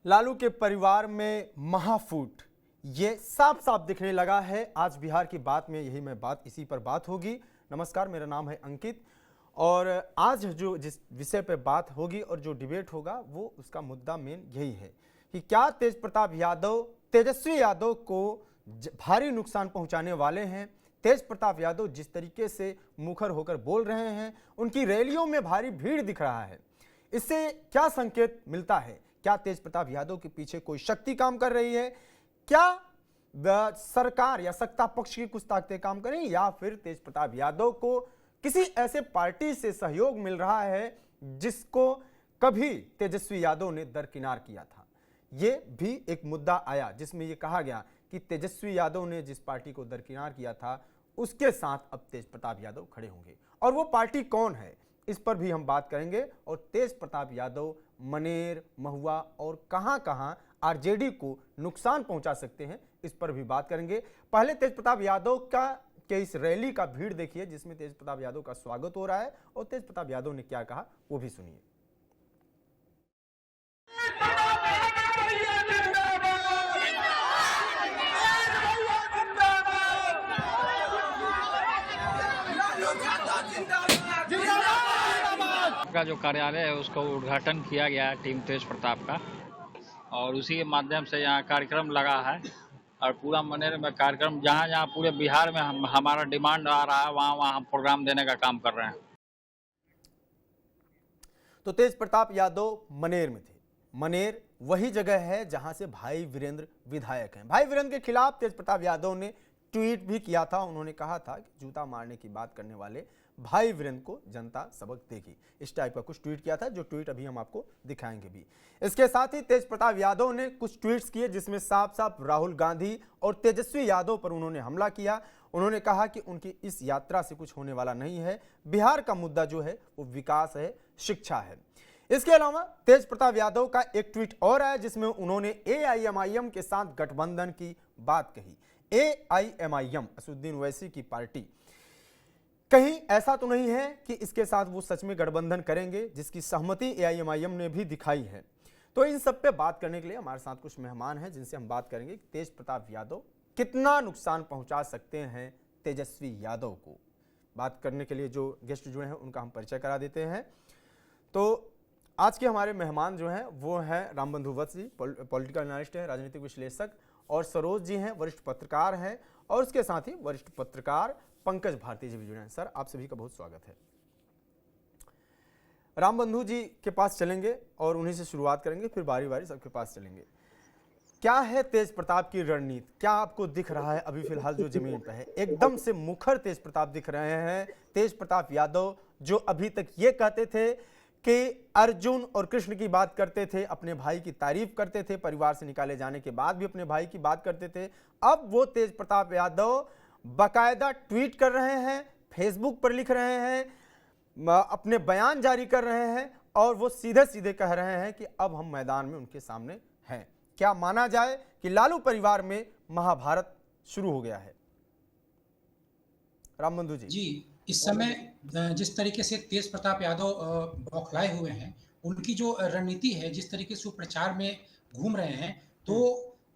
लालू के परिवार में महाफूट ये साफ साफ दिखने लगा है। आज बिहार की बात में इसी पर बात होगी। नमस्कार, मेरा नाम है अंकित और आज जो जिस विषय पर बात होगी और जो डिबेट होगा वो उसका मुद्दा मेन यही है कि क्या तेजस्वी यादव को भारी नुकसान पहुंचाने वाले हैं। तेज प्रताप यादव जिस तरीके से मुखर होकर बोल रहे हैं, उनकी रैलियों में भारी भीड़ दिख रहा है। इससे क्या संकेत मिलता है? क्या तेज प्रताप यादव के पीछे कोई शक्ति काम कर रही है? क्या सरकार या सत्ता पक्ष की कुछ ताकतें काम करें, या फिर तेज प्रताप यादव को किसी ऐसे पार्टी से सहयोग मिल रहा है जिसको कभी तेजस्वी यादव ने दरकिनार किया था? ये भी एक मुद्दा आया जिसमें यह कहा गया कि तेजस्वी यादव ने जिस पार्टी को दरकिनार किया था उसके साथ अब तेज प्रताप यादव खड़े होंगे, और वो पार्टी कौन है इस पर भी हम बात करेंगे। और तेज प्रताप यादव मनेर, महुआ और कहां-कहां आरजेडी को नुकसान पहुंचा सकते हैं, इस पर भी बात करेंगे। पहले तेज प्रताप यादव के इस रैली का भीड़ देखिए जिसमें तेज प्रताप यादव का स्वागत हो रहा है, और तेज प्रताप यादव ने क्या कहा वो भी सुनिए। का जो कार्यालय है उसका उद्घाटन किया गया है टीम तेज प्रताप का, और उसी के माध्यम से यहाँ कार्यक्रम लगा है। और पूरा मनेर में कार्यक्रम जहाँ जहाँ पूरे बिहार में हमारा डिमांड आ रहा है वहाँ हम प्रोग्राम देने का काम कर रहे हैं। तो तेज प्रताप यादव मनेर में थे। मनेर वही जगह है जहां से भाई वीरेंद्र विधायक हैं। भाई वीरेंद्र के खिलाफ तेज प्रताप यादव ने ट्वीट भी किया था। उन्होंने कहा था कि जूता मारने की बात करने वाले भाई वीरेंद्र को जनता सबक देगी, इस टाइप का कुछ ट्वीट किया था, जो ट्वीट अभी हम आपको दिखाएंगे भी। इसके साथ ही तेज प्रताप यादव ने कुछ ट्वीट्स किए जिसमें साफ साफ राहुल गांधी और तेजस्वी यादव पर उन्होंने हमला किया। उन्होंने कहा कि उनकी इस यात्रा से कुछ होने वाला नहीं है, बिहार का मुद्दा जो है वो विकास है, शिक्षा है। इसके अलावा तेज प्रताप यादव का एक ट्वीट और आया जिसमें उन्होंने एआईएमआईएम के साथ गठबंधन की बात कही। एआईएमआईएम, असदुद्दीन ओवैसी की पार्टी, कहीं ऐसा तो नहीं है कि इसके साथ वो सच में गठबंधन करेंगे, जिसकी सहमति एआईएमआईएम ने भी दिखाई है। तो इन सब पे बात करने के लिए हमारे साथ कुछ मेहमान हैं जिनसे हम बात करेंगे कि तेज प्रताप यादव कितना नुकसान पहुंचा सकते हैं तेजस्वी यादव को। बात करने के लिए जो गेस्ट जुड़े हैं उनका हम परिचय करा देते हैं। तो आज के हमारे मेहमान जो हैं वो हैं रामबंधु वत्स जी, पॉलिटिकल एनालिस्ट हैं, राजनीतिक विश्लेषक, और सरोज जी हैं, वरिष्ठ पत्रकार हैं, और उसके साथ ही वरिष्ठ पत्रकार पंकज भारती जी भी जुड़े हैं। सर, आप सभी का बहुत स्वागत है। रामबंधु जी के पास चलेंगे और उन्हीं से शुरुआत करेंगे, फिर बारी बारी सबके पास चलेंगे। क्या है तेज प्रताप की रणनीति? क्या आपको दिख रहा है अभी फिलहाल जो जमीन पर है? एकदम से मुखर तेज प्रताप दिख रहे हैं। तेज प्रताप यादव जो अभी तक ये कहते थे कि अर्जुन और कृष्ण की बात करते थे, अपने भाई की तारीफ करते थे, परिवार से निकाले जाने के बाद भी अपने भाई की बात करते थे, अब वो तेज प्रताप यादव बाकायदा ट्वीट कर रहे हैं, फेसबुक पर लिख रहे हैं, अपने बयान जारी कर रहे हैं, और वो सीधे सीधे कह रहे हैं कि अब हम मैदान में उनके सामने हैं। क्या माना जाए कि लालू परिवार में महाभारत शुरू हो गया है? रामबंधु जी। इस समय जिस तरीके से तेज प्रताप यादव बौखलाए हुए हैं, उनकी जो रणनीति है, जिस तरीके से वो प्रचार में घूम रहे हैं, तो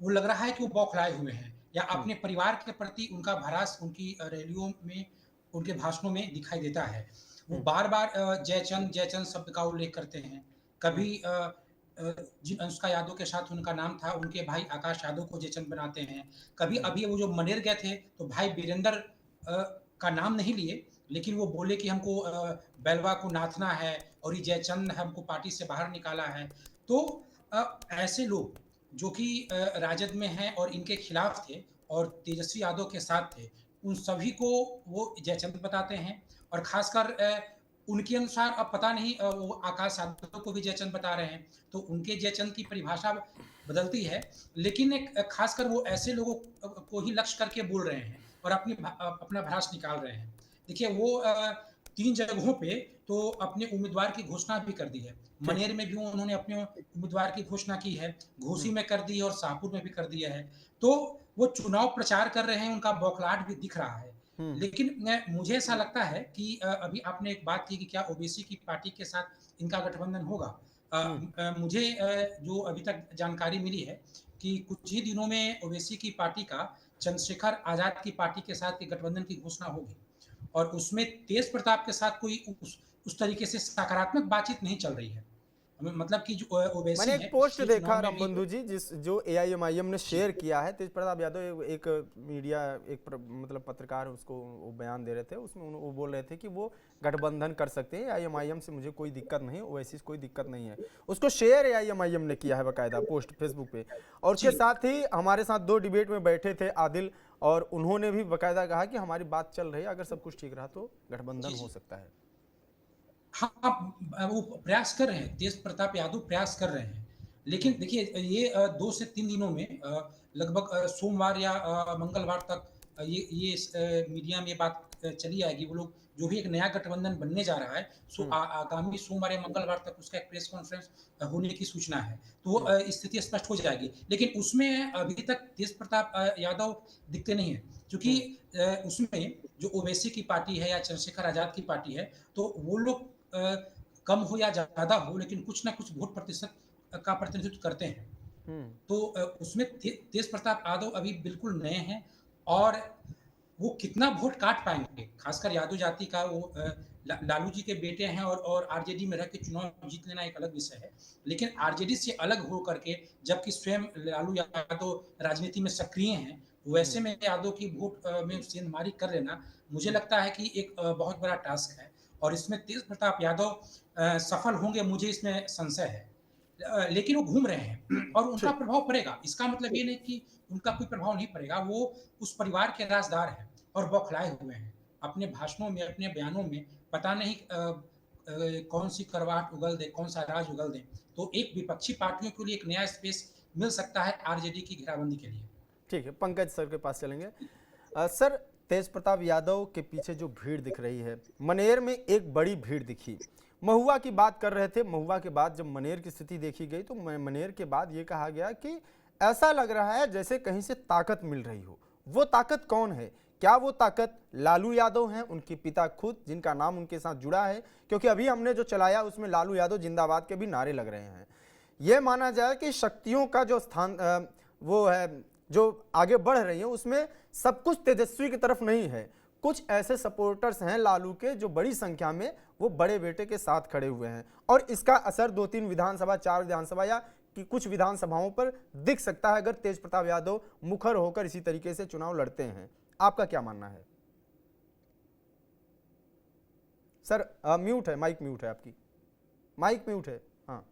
वो लग रहा है कि वो बौखलाए हुए हैं, या अपने परिवार के प्रति उनका भरास उनकी रैलियों में, उनके भाषणों में दिखाई देता है। वो बार-बार जयचंद शब्द का उल्लेख करते हैं। कभी अनुष्का यादव के साथ उनका नाम था, उनके भाई आकाश यादव को जयचंद बनाते हैं। कभी अभी वो जो मनेर गए थे तो भाई वीरेंद्र का नाम नहीं लिए, लेकिन वो बोले कि हमको बेलवा को नाथना है और ये जयचंद हमको पार्टी से बाहर निकाला है। तो ऐसे लोग जो कि राजद में हैं और इनके खिलाफ थे और तेजस्वी यादव के साथ थे, उन सभी को वो जयचंद बताते हैं। और खासकर उनके अनुसार अब पता नहीं वो आकाश यादव को भी जयचंद बता रहे हैं, तो उनके जयचंद की परिभाषा बदलती है, लेकिन एक खासकर वो ऐसे लोगों को ही लक्ष्य करके बोल रहे हैं और अपना भ्रास निकाल रहे हैं। देखिए, वो 3 जगहों पे तो अपने उम्मीदवार की घोषणा भी कर दी है। मनेर में भी उन्होंने अपने उम्मीदवार की घोषणा की है, घोसी में कर दी है और शाहपुर में भी कर दिया है। तो वो चुनाव प्रचार कर रहे हैं, उनका बौखलाहट भी दिख रहा है। लेकिन मुझे ऐसा लगता है कि अभी आपने एक बात की कि क्या ओबीसी की पार्टी के साथ इनका गठबंधन होगा। मुझे जो अभी तक जानकारी मिली है कि कुछ ही दिनों में ओवैसी की पार्टी का चंद्रशेखर आजाद की पार्टी के साथ एक गठबंधन की घोषणा होगी और उसमें तेज प्रताप के साथ कोई उस तरीके से सकारात्मक बातचीत नहीं चल रही है। मतलब कि जो ओवैसी मैंने एक है पोस्ट पिछले देखा चुनाव में भी रामबंधु जी, जिस जो एआईएमआईएम ने जी शेयर किया है, तेज प्रताप यादव एक मीडिया मतलब पत्रकार उसको वो बयान दे रहे थे, उसमें वो बोल रहे थे कि वो गठबंधन कर सकते हैं एआईएमआईएम से, मुझे कोई दिक्कत नहीं, ओवैसी से कोई दिक्कत नहीं है। उसको शेयर एआईएमआईएम ने किया है बाकायदा पोस्ट फेसबुक पे। और उसके जी साथ ही हमारे साथ दो डिबेट में बैठे थे आदिल, और उन्होंने भी बाकायदा कहा कि हमारी बात चल रही है, अगर सब कुछ ठीक रहा तो गठबंधन हो जी सकता है। हाँ, वो प्रयास कर रहे हैं, तेज प्रताप यादव प्रयास कर रहे हैं। लेकिन देखिए ये 2 से 3 दिनों में लगभग सोमवार या मंगलवार तक ये मीडिया में ये बात चली आएगी। वो लोग जो भी एक नया गठबंधन बनने जा रहा है, आगामी सोमवार या मंगलवार तक उसका एक प्रेस कॉन्फ्रेंस होने की सूचना है। तो वो स्थिति स्पष्ट हो जाएगी। लेकिन उसमें अभी तक तेज प्रताप यादव दिखते नहीं हैं, क्योंकि उसमें जो ओवैसी की पार्टी है या चंद्रशेखर आजाद की पार्टी है, तो वो लोग कम हो या ज़्यादा हो, लेकिन कुछ ना कुछ वोट प्रतिशत का प्रतिनिधित्व करते हैं। तो उसमें तेज प्रताप यादव अभी बिल्कुल नए हैं और वो कितना वोट काट पाएंगे, खासकर यादव जाति का वो लालू जी के बेटे हैं और आरजेडी में रह के चुनाव जीत लेना एक अलग विषय है। लेकिन आरजेडी से अलग हो करके, जबकि स्वयं लालू यादव राजनीति में सक्रिय हैं, वैसे में यादव की वोट में सेंधमारी कर लेना मुझे लगता है कि एक बहुत बड़ा टास्क है और इसमें तेज प्रताप यादव सफल होंगे, मुझे इसमें संशय है। लेकिन वो घूम रहे हैं और उनका ठीक। प्रभाव पड़ेगा। इसका मतलब ये नहीं कि उनका कोई प्रभाव नहीं पड़ेगा। वो उस परिवार के राजदार हैं और बौखलाए हुए हैं। अपने भाषणों में, अपने बयानों में पता नहीं कौन सी करवाहट उगल दे, कौन सा राज उगल दे। तो एक विपक्षी पार्टियों के लिए एक नया स्पेस मिल सकता है आरजेडी की घेराबंदी के लिए। ठीक है, पंकज सर के पास चलेंगे। सर, तेज प्रताप यादव के पीछे जो भीड़ दिख रही है, मनेर में एक बड़ी भीड़ दिखी। महुआ की बात कर रहे थे, महुआ के बाद जब मनेर की स्थिति देखी गई तो मनेर के बाद ये कहा गया कि ऐसा लग रहा है जैसे कहीं से ताकत मिल रही हो। वो ताकत कौन है? क्या वो ताकत लालू यादव हैं, उनके पिता खुद, जिनका नाम उनके साथ जुड़ा है? क्योंकि अभी हमने जो चलाया उसमें लालू यादव जिंदाबाद के भी नारे लग रहे हैं। यह माना जाए कि शक्तियों का जो स्थान वो है जो आगे बढ़ रही है, उसमें सब कुछ तेजस्वी की तरफ नहीं है। कुछ ऐसे सपोर्टर्स हैं लालू के जो बड़ी संख्या में वो बड़े बेटे के साथ खड़े हुए हैं और इसका असर 2-3 विधानसभा, 4 विधानसभा या कि कुछ विधानसभाओं पर दिख सकता है अगर तेज प्रताप यादव मुखर होकर इसी तरीके से चुनाव लड़ते हैं। आपका क्या मानना है? सर म्यूट है, माइक म्यूट है, आपकी माइक म्यूट है। हाँ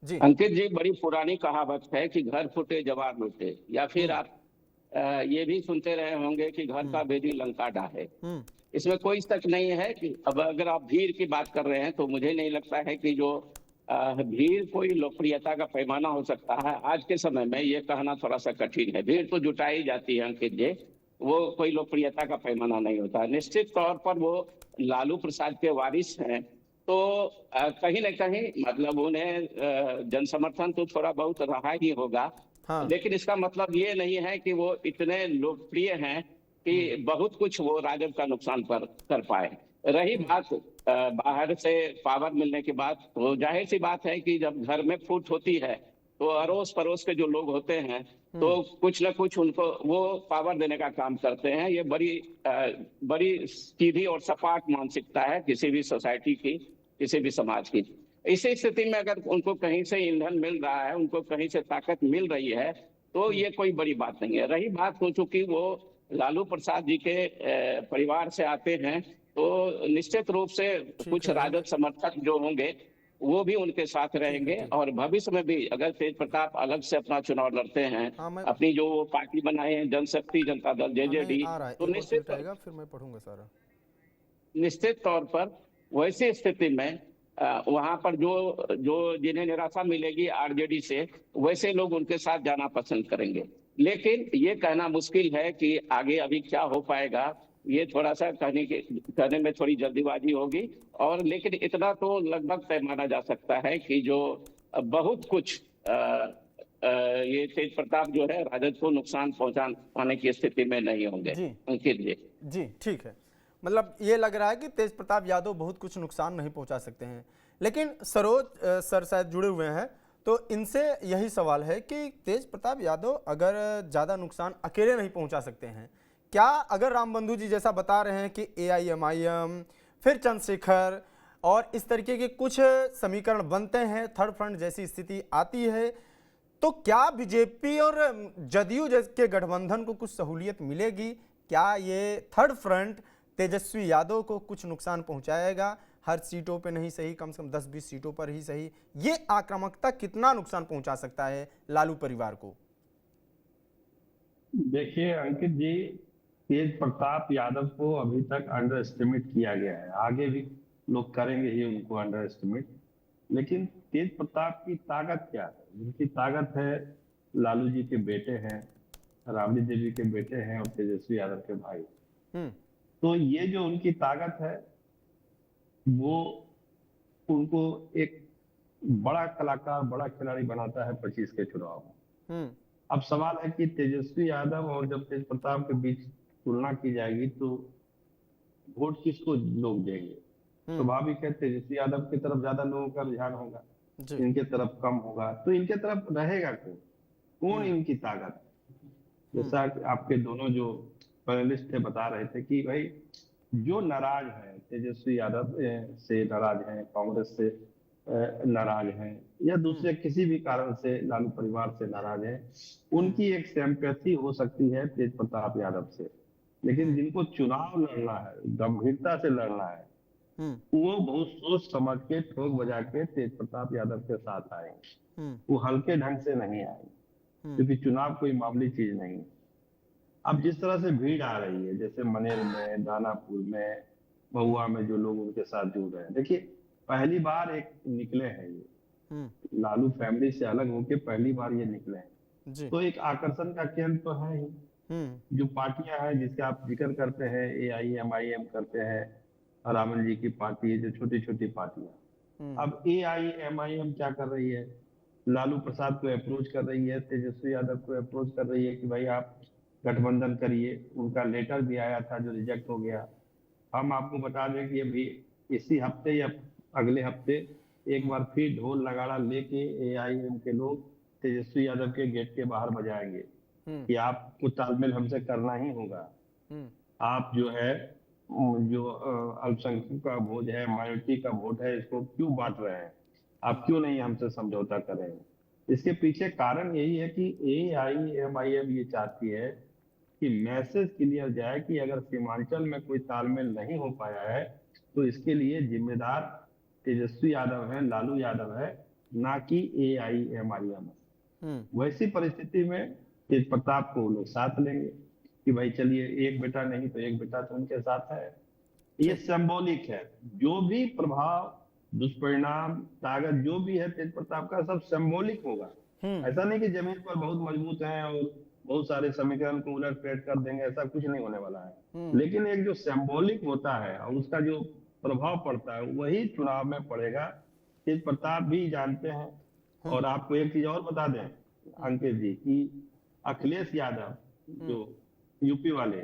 जी। अंकित जी, बड़ी पुरानी कहावत है कि घर फूटे जवार लूटे, या फिर आप ये भी सुनते रहे होंगे कि घर का भेदी लंका ढाहे। इसमें कोई शक नहीं है कि अब अगर आप भीड़ की बात कर रहे हैं तो मुझे नहीं लगता है कि जो भीड़ कोई लोकप्रियता का पैमाना हो सकता है। आज के समय में ये कहना थोड़ा सा कठिन है। भीड़ तो जुटाई जाती है अंकित जी, वो कोई लोकप्रियता का पैमाना नहीं होता। निश्चित तौर पर वो लालू प्रसाद के वारिस हैं, तो कहीं न कहीं मतलब उन्हें जन समर्थन तो थोड़ा बहुत रहा ही होगा। हाँ। लेकिन इसका मतलब ये नहीं है कि वो इतने लोकप्रिय हैं कि बहुत कुछ वो राजद का नुकसान कर पाए। रही बात बाहर से पावर मिलने की बात, तो जाहिर सी बात है कि जब घर में फूट होती है तो अड़ोस पड़ोस के जो लोग होते हैं तो कुछ न कुछ उनको वो पावर देने का काम करते हैं। ये बड़ी सीधी और सपाट मानसिकता है किसी भी सोसाइटी की, किसी भी समाज की। इसी स्थिति में अगर उनको कहीं से ईंधन मिल रहा है, उनको कहीं से ताकत मिल रही है, तो ये कोई बड़ी बात नहीं है। रही बात हो चुकी वो लालू प्रसाद जी के परिवार से आते हैं, तो निश्चित रूप से कुछ राजद समर्थक जो होंगे वो भी उनके साथ रहेंगे और भविष्य में भी अगर तेज प्रताप अलग से अपना चुनाव लड़ते हैं, अपनी जो वो पार्टी बनाए हैं जनशक्ति जनता दल जेजेडी, तो निश्चित तौर पर वैसी स्थिति में वहां पर जो जिन्हें निराशा मिलेगी आरजेडी से, वैसे लोग उनके साथ जाना पसंद करेंगे। लेकिन ये कहना मुश्किल है कि आगे अभी क्या हो पाएगा, ये थोड़ा सा कहने में थोड़ी जल्दीबाजी होगी। और लेकिन इतना तो लगभग तय माना जा सकता है कि जो बहुत कुछ ये तेज प्रताप जो है राजद को नुकसान पहुंचाने की स्थिति में नहीं होंगे। अंकित जी। जी ठीक है। मतलब ये लग रहा है कि तेज प्रताप यादव बहुत कुछ नुकसान नहीं पहुंचा सकते हैं। लेकिन सरोज सर शायद जुड़े हुए हैं, तो इनसे यही सवाल है कि तेज प्रताप यादव अगर ज़्यादा नुकसान अकेले नहीं पहुंचा सकते हैं, क्या अगर रामबंधु जी जैसा बता रहे हैं कि AIMIM फिर चंद्रशेखर और इस तरीके के कुछ समीकरण बनते हैं, थर्ड फ्रंट जैसी स्थिति आती है, तो क्या बीजेपी और जदयू के गठबंधन को कुछ सहूलियत मिलेगी? क्या ये थर्ड फ्रंट तेजस्वी यादव को कुछ नुकसान पहुंचाएगा? हर सीटों पे नहीं सही, कम से कम 10-20 सीटों पर ही सही, ये आक्रामकता कितना नुकसान पहुंचा सकता है लालू परिवार को? देखिए अंकित जी, तेज प्रताप यादव को अभी तक अंडर एस्टिमेट किया गया है, आगे भी लोग करेंगे ही उनको अंडर एस्टिमेट। लेकिन तेज प्रताप की ताकत क्या है? उनकी ताकत है लालू जी के बेटे हैं, राबड़ी देवी के बेटे हैं और तेजस्वी यादव के भाई। तो ये जो उनकी ताकत है वो उनको एक बड़ा कलाकार, बड़ा खिलाड़ी बनाता है 25 के चुनाव में। अब सवाल है कि तेजस्वी यादव और जब तेज प्रताप के बीच तुलना की जाएगी तो वोट किसको लोग देंगे? स्वाभाविक है तेजस्वी यादव की तरफ ज्यादा लोगों का रुझान होगा, इनके तरफ कम होगा। तो इनके तरफ रहेगा कौन इनकी ताकत? जैसा कि आपके दोनों जो पैनलिस्ट थे बता रहे थे कि भाई जो नाराज है, तेजस्वी यादव से नाराज हैं, कांग्रेस से नाराज हैं, या दूसरे किसी भी कारण से लालू परिवार से नाराज हैं, उनकी एक सिंपैथी हो सकती है तेज प्रताप यादव से। लेकिन जिनको चुनाव लड़ना है, गंभीरता से लड़ना है, वो बहुत सोच समझ के, ठोक बजा के तेज प्रताप यादव के साथ आएंगे। वो हल्के ढंग से नहीं आएंगे, क्योंकि चुनाव कोई मामूली चीज नहीं है। अब जिस तरह से भीड़ आ रही है, जैसे मनेर में, दानापुर में, महुआ में जो लोग उनके साथ जुड़ रहे हैं, देखिए पहली बार एक निकले हैं ये, लालू फैमिली से अलग होके पहली बार ये निकले हैं, तो एक आकर्षण का केंद्र तो है ही। जो पार्टियां हैं जिसके आप जिक्र करते हैं, AIMIM करते हैं, रामन जी की पार्टी है, जो छोटी छोटी पार्टियां, अब AIMIM क्या कर रही है? लालू प्रसाद को अप्रोच कर रही है, तेजस्वी यादव को अप्रोच कर रही है कि भाई आप गठबंधन करिए। उनका लेटर भी आया था जो रिजेक्ट हो गया। हम आपको बता दें कि अभी इसी हफ्ते या अगले हफ्ते एक बार फिर ढोल नगाड़ा लेके AIM के लोग तेजस्वी यादव के गेट के बाहर बजाएंगे कि आपको तालमेल हमसे करना ही होगा। आप जो है जो अल्पसंख्यक का वोट है, माइनॉरिटी का वोट है, इसको क्यों बांट रहे हैं? आप क्यों नहीं हमसे समझौता करेंगे? इसके पीछे कारण यही है कि AIMIM ये चाहती है कि मैसेज क्लियर जाए कि अगर सीमांचल में कोई तालमेल नहीं हो पाया है तो इसके लिए जिम्मेदार तेजस्वी यादव है, लालू यादव है, ना कि AIMIM। वैसी परिस्थिति में तेज प्रताप को लोग साथ लेंगे कि भाई चलिए, एक बेटा नहीं तो एक बेटा तो उनके साथ है। ये सिंबॉलिक है। जो भी प्रभाव, दुष्परिणाम, ताकत जो भी है तेज प्रताप का, सब सिंबॉलिक होगा। ऐसा नहीं कि जमीन पर बहुत मजबूत है और बहुत सारे समीकरण को उलट फेट कर देंगे, ऐसा कुछ नहीं होने वाला है। लेकिन एक जो सिंबॉलिक होता है और उसका जो प्रभाव पड़ता है वही चुनाव में पड़ेगा। तेज प्रताप भी जानते हैं। और आपको एक चीज और बता दें अंकित जी कि अखिलेश यादव जो यूपी वाले,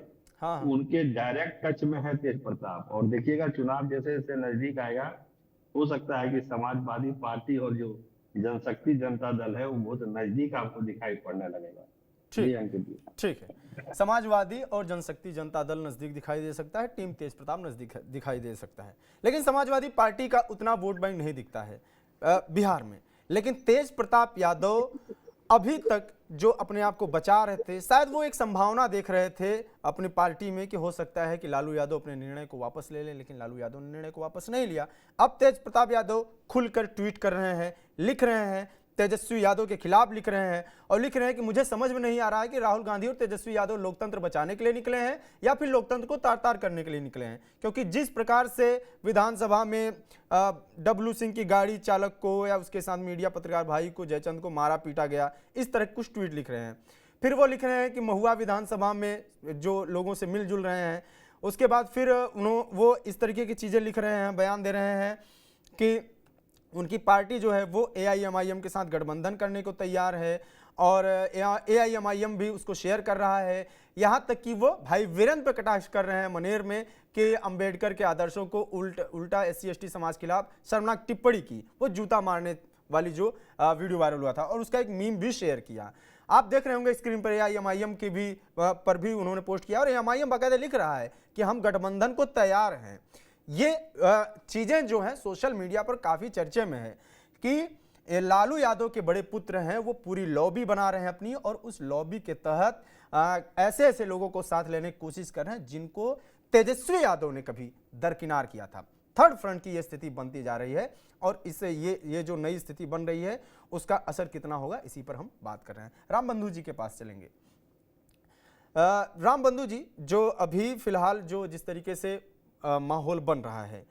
उनके डायरेक्ट टच में है तेज प्रताप। और देखिएगा चुनाव जैसे जैसे नजदीक आएगा, हो सकता है कि समाजवादी पार्टी और जो जनशक्ति जनता दल है वो बहुत नजदीक आपको दिखाई पड़ने लगेगा। ठीक है, समाजवादी और जनशक्ति जनता दल नजदीक दिखाई दे सकता है, टीम तेज प्रताप नजदीक दिखाई दे सकता है। लेकिन समाजवादी पार्टी का उतना वोट बैंक नहीं दिखता है बिहार में। लेकिन तेज प्रताप यादव अभी तक जो अपने आप को बचा रहे थे, शायद वो एक संभावना देख रहे थे अपनी पार्टी में कि हो सकता है कि लालू यादव अपने निर्णय को वापस ले लें, लेकिन लालू यादव ने निर्णय को वापस नहीं लिया। अब तेज प्रताप यादव खुलकर ट्वीट कर रहे हैं, लिख रहे हैं, तेजस्वी यादव के खिलाफ लिख रहे हैं और लिख रहे हैं कि मुझे समझ में नहीं आ रहा है कि राहुल गांधी और तेजस्वी यादव लोकतंत्र बचाने के लिए निकले हैं या फिर लोकतंत्र को तार तार करने के लिए निकले हैं। क्योंकि जिस प्रकार से विधानसभा में डब्लू सिंह की गाड़ी चालक को या उसके साथ मीडिया पत्रकार भाई को, जयचंद को मारा पीटा गया, इस तरह कुछ ट्वीट लिख रहे हैं। फिर वो लिख रहे हैं कि महुआ विधानसभा में जो लोगों से मिलजुल रहे हैं, उसके बाद फिर वो इस तरीके की चीज़ें लिख रहे हैं, बयान दे रहे हैं कि उनकी पार्टी जो है वो AIMIM के साथ गठबंधन करने को तैयार है और AIMIM भी उसको शेयर कर रहा है। यहाँ तक कि वो भाई वीरेंद्र पर कटाक्ष कर रहे हैं मनेर में कि अंबेडकर के आदर्शों को उल्टा SC/ST समाज के खिलाफ शर्मनाक टिप्पणी की, वो जूता मारने वाली जो वीडियो वायरल हुआ था, और उसका एक मीम भी शेयर किया। आप देख रहे होंगे स्क्रीन पर AIMIM की भी पर भी उन्होंने पोस्ट किया, और AIMIM बाकायदा लिख रहा है कि हम गठबंधन को तैयार हैं। ये चीज़ें जो हैं सोशल मीडिया पर काफ़ी चर्चे में है कि लालू यादव के बड़े पुत्र हैं, वो पूरी लॉबी बना रहे हैं अपनी, और उस लॉबी के तहत ऐसे ऐसे लोगों को साथ लेने की कोशिश कर रहे हैं जिनको तेजस्वी यादव ने कभी दरकिनार किया था। थर्ड फ्रंट की ये स्थिति बनती जा रही है, और इससे ये जो नई स्थिति बन रही है उसका असर कितना होगा, इसी पर हम बात कर रहे हैं। राम बंधु जी के पास चलेंगे। राम बंधु जी, जो अभी फिलहाल जो जिस तरीके से माहौल बन रहा है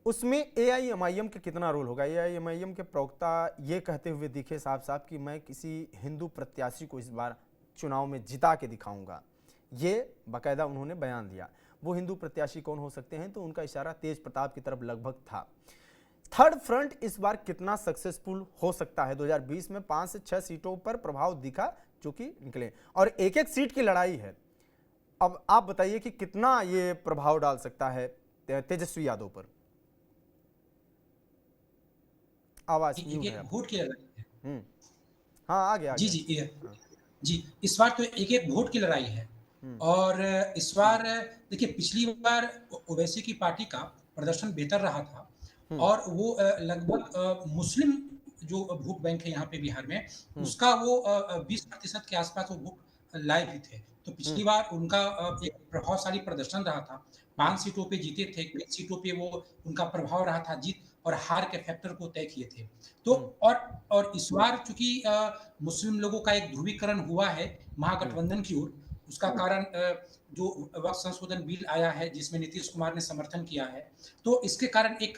उसमें AIMIM का कितना रोल होगा? AIMIM के प्रवक्ता ये कहते हुए दिखे साफ साफ कि मैं किसी हिंदू प्रत्याशी को इस बार चुनाव में जिता के दिखाऊंगा, ये बाकायदा उन्होंने बयान दिया। वो हिंदू प्रत्याशी कौन हो सकते हैं? तो उनका इशारा तेज प्रताप की तरफ लगभग था। थर्ड फ्रंट इस बार कितना सक्सेसफुल हो सकता है? 2020 में 5 से 6 सीटों पर प्रभाव दिखा जो कि निकले, और एक एक सीट की लड़ाई है। अब आप बताइए कि कितना ये प्रभाव डाल सकता है तेजस्वी यादव पर? आवाज म्यूट है। वोट की लड़ाई है। हाँ, आ गया। जी, इस बार तो एक एक वोट की लड़ाई है। और इस बार देखिए, पिछली बार ओवैसी की पार्टी का प्रदर्शन बेहतर रहा था, और वो लगभग मुस्लिम जो वोट बैंक है यहाँ पे बिहार में, उसका वो 20% के आसपास वो वोट लाए भी थे। तो पिछली बार उनका एक प्रभावशाली प्रदर्शन रहा था। 5 सीटों पे जीते थे, कई सीटों पे वो उनका प्रभाव रहा था, जीत और हार के फैक्टर को तय किए थे। तो और इस बार चूंकि मुस्लिम लोगों का एक ध्रुवीकरण हुआ है महागठबंधन की ओर, उसका कारण जो वक्फ संशोधन बिल आया है जिसमें नीतीश कुमार ने समर्थन किया है, तो इसके कारण एक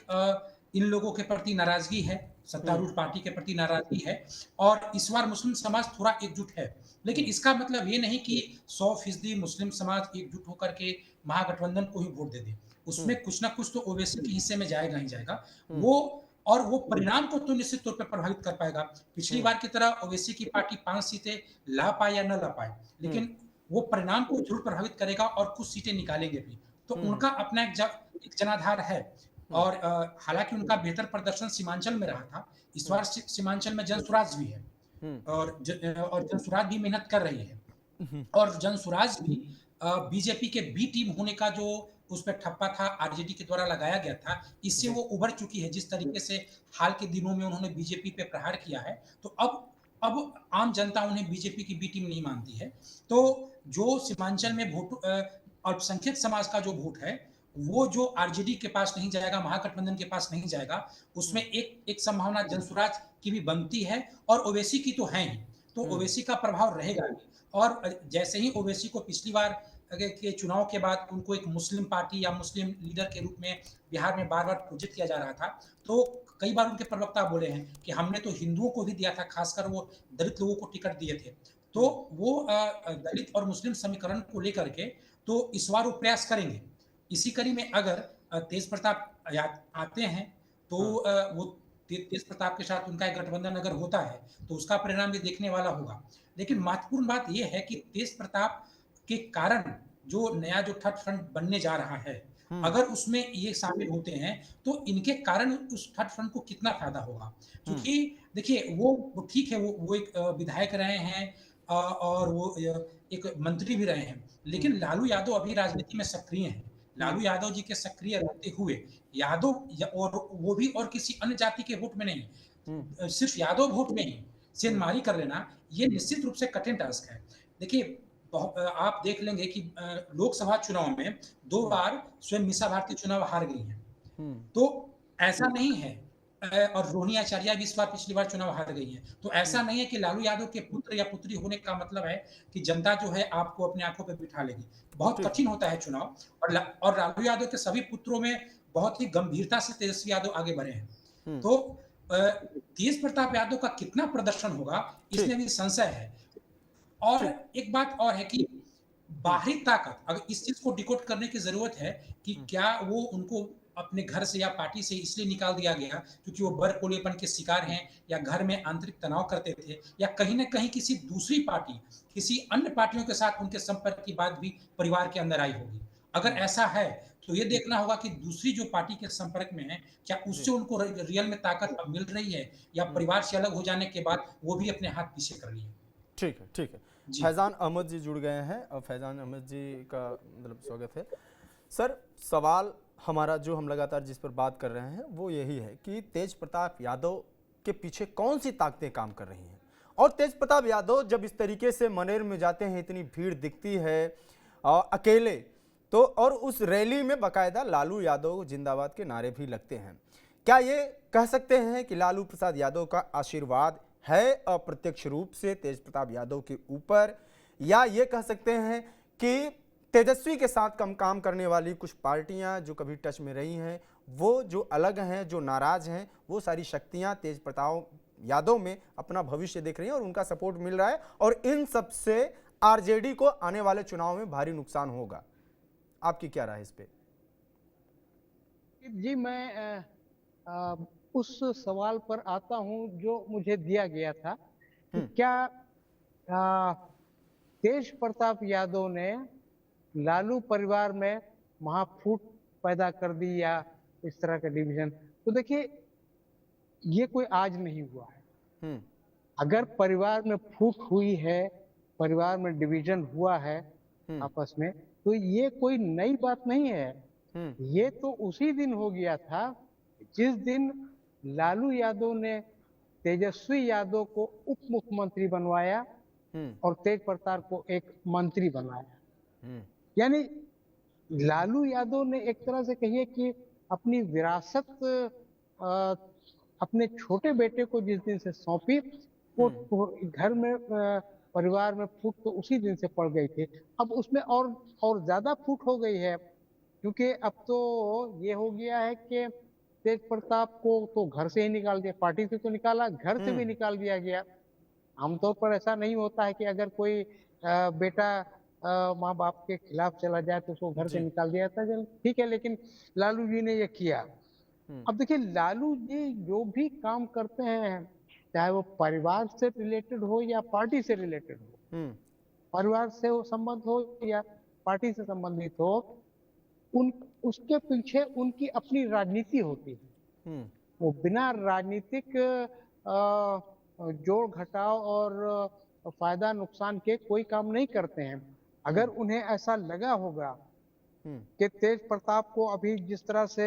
इन लोगों के प्रति नाराजगी है, सत्तारूढ़ पार्टी के प्रति नाराजगी है, और इस बार मुस्लिम समाज थोड़ा एकजुट है। लेकिन इसका मतलब ये नहीं कि 100% मुस्लिम समाज एकजुट होकर के महागठबंधन को ही वोट दे दे। उसमें कुछ ना कुछ तो ओवैसी के हिस्से में जाएगा ही जाएगा। वो परिणाम को तो निश्चित तौर पर प्रभावित कर पाएगा। पिछली बार की तरह ओवैसी की पार्टी 5 सीटें ला पाए या न ला पाए, लेकिन वो परिणाम को जरूर प्रभावित करेगा और कुछ सीटें निकालेंगे भी। तो उनका अपना एक जनाधार है, और हालांकि उनका बेहतर प्रदर्शन सीमांचल में रहा था। इस बार सीमांचल में जनसुराज भी है, और जनसुराज भी मेहनत कर रही है, और जनसुराज भी बीजेपी के बी टीम होने का जो उस पर ठप्पा था आरजेडी के द्वारा लगाया गया था, इससे वो उभर चुकी है। जिस तरीके से हाल के दिनों में उन्होंने बीजेपी पे प्रहार किया है, तो अब आम जनता उन्हें बीजेपी की बी टीम नहीं मानती है। तो जो सीमांचल में वोट अल्पसंख्यक समाज का जो वोट है, वो जो आरजेडी के पास नहीं जाएगा, महागठबंधन के पास नहीं जाएगा, उसमें एक संभावना जनसुराज की भी बनती है, और ओवैसी की तो है ही। तो ओवैसी का प्रभाव रहेगा। और जैसे ही ओवैसी को पिछली बार के चुनाव के बाद उनको एक मुस्लिम पार्टी या मुस्लिम लीडर के रूप में बिहार में बार बार प्रोजेक्ट किया जा रहा था, तो कई बार उनके प्रवक्ता बोले हैं कि हमने तो हिंदुओं को भी दिया था, खासकर वो दलित लोगों को टिकट दिए थे। तो वो दलित और मुस्लिम समीकरण को लेकर के तो इस बार वो प्रयास करेंगे। इसी कड़ी में अगर तेज प्रताप आते हैं, तो वो तेज प्रताप के साथ उनका एक गठबंधन अगर होता है, तो उसका परिणाम भी देखने वाला होगा। लेकिन महत्वपूर्ण बात यह है कि तेज प्रताप के कारण जो नया जो थर्ड फ्रंट बनने जा रहा है, अगर उसमें ये शामिल होते हैं, तो इनके कारण उस थर्ड फ्रंट को कितना फायदा होगा। क्योंकि देखिए, वो ठीक है, वो एक विधायक रहे हैं, और वो एक मंत्री भी रहे हैं, लेकिन लालू यादव अभी राजनीति में सक्रिय हैं। लालू यादव जी के सक्रिय रहते हुए यादव, और वो भी और किसी अन्य जाति के वोट में नहीं, सिर्फ यादव वोट में ही सेंधमारी कर लेना, ये निश्चित रूप से कठिन टास्क है। देखिए, आप देख लेंगे कि लोकसभा चुनाव में 2 बार स्वयं मीसा भारती चुनाव हार गई हैं। तो ऐसा नहीं है, और रोहिणी आचार्य भी इस बार पिछली बार चुनाव हार गई है। तो ऐसा नहीं है कि लालू यादव के पुत्र या पुत्री होने का मतलब है कि जनता जो है आपको अपने आंखों पे बिठा लेगी। बहुत कठिन होता है चुनाव, और लालू यादव के सभी पुत्रों में बहुत ही गंभीरता से तेजस्वी यादव आगे बढ़े हैं। तो तेज प्रताप यादव का कितना प्रदर्शन होगा, इसमें भी संशय है। और एक बात और है कि बाहरी ताकत, अगर इस चीज को डिकोड करने की जरूरत है कि क्या वो उनको अपने घर से या पार्टी से इसलिए निकाल दिया गया क्योंकि वो बड़कोलेपन के शिकार हैं या घर में आंतरिक तनाव करते थे या कहीं न कहीं किसी दूसरी पार्टी, किसी अन्य पार्टियों के साथ उनके संपर्क की बात भी परिवार के अंदर आई होगी। अगर ऐसा है, तो ये देखना होगा कि दूसरी जो पार्टी के संपर्क में है, क्या जी। उससे उनको रियल में ताकत अब मिल रही है या परिवार से अलग हो जाने के बाद वो भी अपने हाथ पीछे कर लिए? ठीक है, ठीक है। जी। फैज़ान अहमद जी जुड़ गए हैं और फैज़ान अहमद जी का मतलब स्वागत है। सर, सवाल हमारा जो हम लगातार जिस पर बात कर रहे हैं वो यही है कि तेज प्रताप यादव के पीछे कौन सी ताकतें काम कर रही हैं, और तेज प्रताप यादव जब इस तरीके से मनेर में जाते हैं, इतनी भीड़ दिखती है अकेले, तो और उस रैली में बाकायदा लालू यादव जिंदाबाद के नारे भी लगते हैं। क्या ये कह सकते हैं कि लालू प्रसाद यादव का आशीर्वाद है अप्रत्यक्ष रूप से तेज प्रताप यादव के ऊपर, या ये कह सकते हैं कि तेजस्वी के साथ कम काम करने वाली कुछ पार्टियां जो कभी टच में रही हैं, वो जो अलग हैं, जो नाराज हैं, वो सारी शक्तियां तेज प्रताप यादव में अपना भविष्य देख रही हैं और उनका सपोर्ट मिल रहा है, और इन सब से आरजेडी को आने वाले चुनाव में भारी नुकसान होगा। आपकी क्या राय है इस पे? जी, मैं उस सवाल पर आता हूं जो मुझे दिया गया था कि क्या अ, तेज प्रताप यादव ने लालू परिवार में महाफूट पैदा कर दी या इस तरह का डिवीजन। तो देखिए, ये कोई आज नहीं हुआ है। हम्म। अगर परिवार में फूट हुई है, परिवार में डिवीजन हुआ है हम्म। आपस में, तो ये कोई नई बात नहीं है। हम्म। ये तो उसी दिन हो गया था जिस दिन लालू यादव ने तेजस्वी यादव को उप मुख्यमंत्री बनवाया हम्म। और तेज प्रताप को एक मंत्री बनाया। हम्म। यानी लालू यादव ने एक तरह से कहिए कि अपनी विरासत अपने छोटे बेटे को जिस दिन से सौंपी, वो घर में परिवार में फूट तो उसी दिन से पड़ गई थी। अब उसमें और ज्यादा फूट हो गई है, क्योंकि अब तो ये हो गया है कि तेज प्रताप को तो घर से ही निकाल दिया, पार्टी से तो निकाला, घर से भी निकाल दिया गया। आमतौर पर ऐसा नहीं होता है कि अगर कोई बेटा माँ बाप के खिलाफ चला जाए तो उसको घर से जी। निकाल दिया जाता है। चलो ठीक है, लेकिन लालू जी ने ये किया। अब देखिए, लालू जी जो भी काम करते हैं, चाहे वो परिवार से रिलेटेड हो या पार्टी से रिलेटेड हो, परिवार से वो संबंध हो या पार्टी से संबंधित हो, उन उसके पीछे उनकी अपनी राजनीति होती है। वो बिना राजनीतिक जोड़ घटाव और फायदा नुकसान के कोई काम नहीं करते हैं। अगर उन्हें ऐसा लगा होगा कि तेज प्रताप को अभी जिस तरह से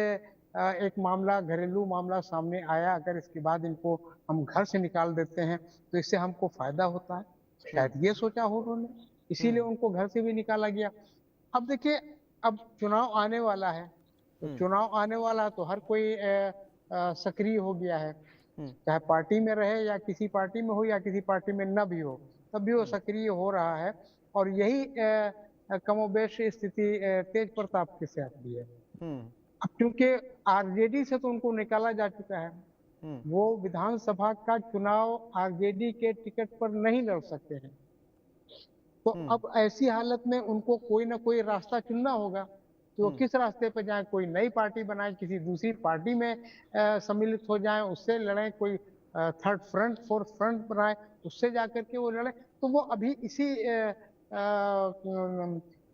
एक मामला, घरेलू मामला सामने आया, अगर इसके बाद इनको हम घर से निकाल देते हैं तो इससे हमको फायदा होता है, शायद ये सोचा हो उन्होंने, इसीलिए उनको घर से भी निकाला गया। अब देखिए, अब चुनाव आने वाला है, तो चुनाव आने वाला तो हर कोई सक्रिय हो गया है, चाहे पार्टी में रहे या किसी पार्टी में हो या किसी पार्टी में न भी हो, तब भी वो सक्रिय हो रहा है। और यही कमोबेश स्थिति तेज प्रताप के साथ भी है। अब क्योंकि आरजेडी से तो उनको निकाला जा चुका है, वो विधानसभा का चुनाव आरजेडी के टिकट पर नहीं लड़ सकते हैं, तो अब ऐसी हालत में उनको कोई ना कोई रास्ता चुनना होगा। तो वो किस रास्ते पे जाए? कोई नई पार्टी बनाए, किसी दूसरी पार्टी में सम्मिलित हो जाए, उससे लड़ें, कोई थर्ड फ्रंट, फोर्थ फ्रंट बनाए, उससे जाकर के वो लड़े। तो वो अभी इसी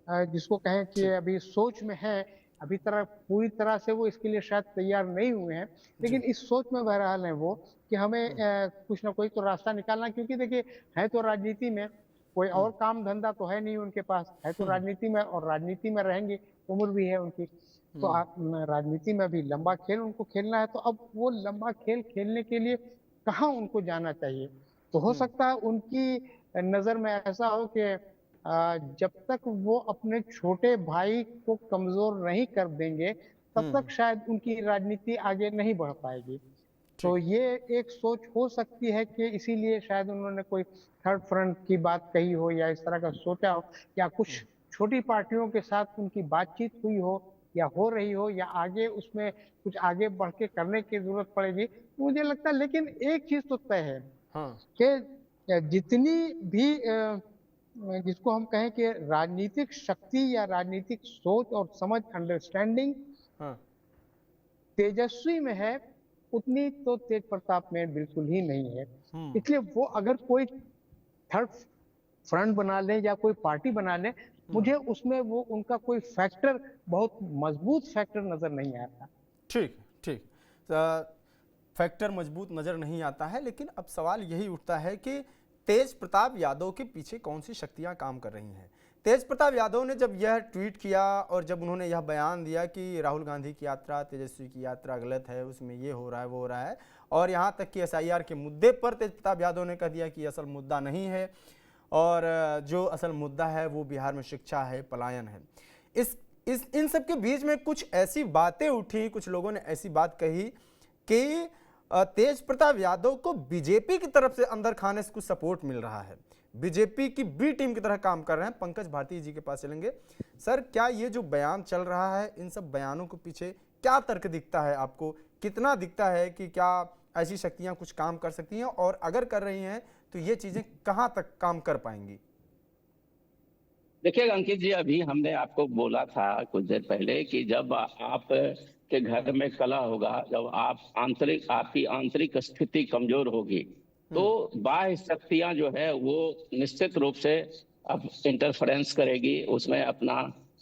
जिसको कहें कि अभी सोच में है, अभी पूरी तरह से वो इसके लिए शायद तैयार नहीं हुए हैं, लेकिन इस सोच में बहरहाल है वो कि हमें कुछ ना कोई तो रास्ता निकालना, क्योंकि देखिए, है तो राजनीति में, कोई और काम धंधा तो है नहीं उनके पास, है तो राजनीति में, और राजनीति में रहेंगे, उम्र भी है उनकी, तो राजनीति में भी लंबा खेल उनको खेलना है। तो अब वो लंबा खेल खेलने के लिए कहाँ उनको जाना चाहिए? तो हो सकता है उनकी नजर में ऐसा हो कि जब तक वो अपने छोटे भाई को कमजोर नहीं कर देंगे, तब तक शायद उनकी राजनीति आगे नहीं बढ़ पाएगी। तो ये एक सोच हो सकती है कि इसीलिए शायद उन्होंने कोई थर्ड फ्रंट की बात कही हो या इस तरह का सोचा हो, या कुछ छोटी पार्टियों के साथ उनकी बातचीत हुई हो या हो रही हो, या आगे उसमें कुछ आगे बढ़ के करने की जरूरत पड़ेगी, मुझे लगता है। लेकिन एक चीज तो तय है कि जितनी भी जिसको हम कहें कि राजनीतिक शक्ति या राजनीतिक सोच और समझ, अंडरस्टैंडिंग, तेजस्वी में है उतनी तो तेज प्रताप में बिल्कुल ही नहीं है। इसलिए वो अगर कोई थर्ड फ्रंट बना ले या कोई पार्टी बना ले, मुझे उसमें वो उनका कोई फैक्टर, बहुत मजबूत फैक्टर नजर नहीं आता। ठीक ठीक, फैक्टर मजबूत नजर नहीं आता है, लेकिन अब सवाल यही उठता है कि तेज प्रताप यादव के पीछे कौन सी शक्तियां काम कर रही हैं। तेज प्रताप यादव ने जब यह ट्वीट किया और जब उन्होंने यह बयान दिया कि राहुल गांधी की यात्रा, तेजस्वी की यात्रा गलत है, उसमें ये हो रहा है वो हो रहा है, और यहाँ तक कि SIR के मुद्दे पर तेज प्रताप यादव ने कह दिया कि असल मुद्दा नहीं है और जो असल मुद्दा है वो बिहार में शिक्षा है, पलायन है। इन सब के बीच में कुछ ऐसी बातें उठी, कुछ लोगों ने ऐसी बात कही कि तेज प्रताप यादव को बीजेपी की तरफ से अंदर खाने से कुछ सपोर्ट मिल रहा है, बीजेपी की बी टीम की तरह काम कर रहे हैं। पंकज भारती जी के पास चलेंगे। सर, क्या ये जो बयान चल रहा है, इन सब बयानों के पीछे क्या तर्क दिखता है आपको? कितना दिखता है कि क्या ऐसी शक्तियां कुछ काम कर सकती हैं, और अगर कर रही हैं तो ये चीजें कहां तक काम कर पाएंगी? देखिए अंकित जी, अभी हमने आपको बोला था कुछ देर पहले कि जब आप के घर में कलह होगा, जब आपकी आंतरिक स्थिति कमजोर होगी, तो बाह्य शक्तियां जो है वो निश्चित रूप से अब इंटरफेरेंस करेगी, उसमें अपना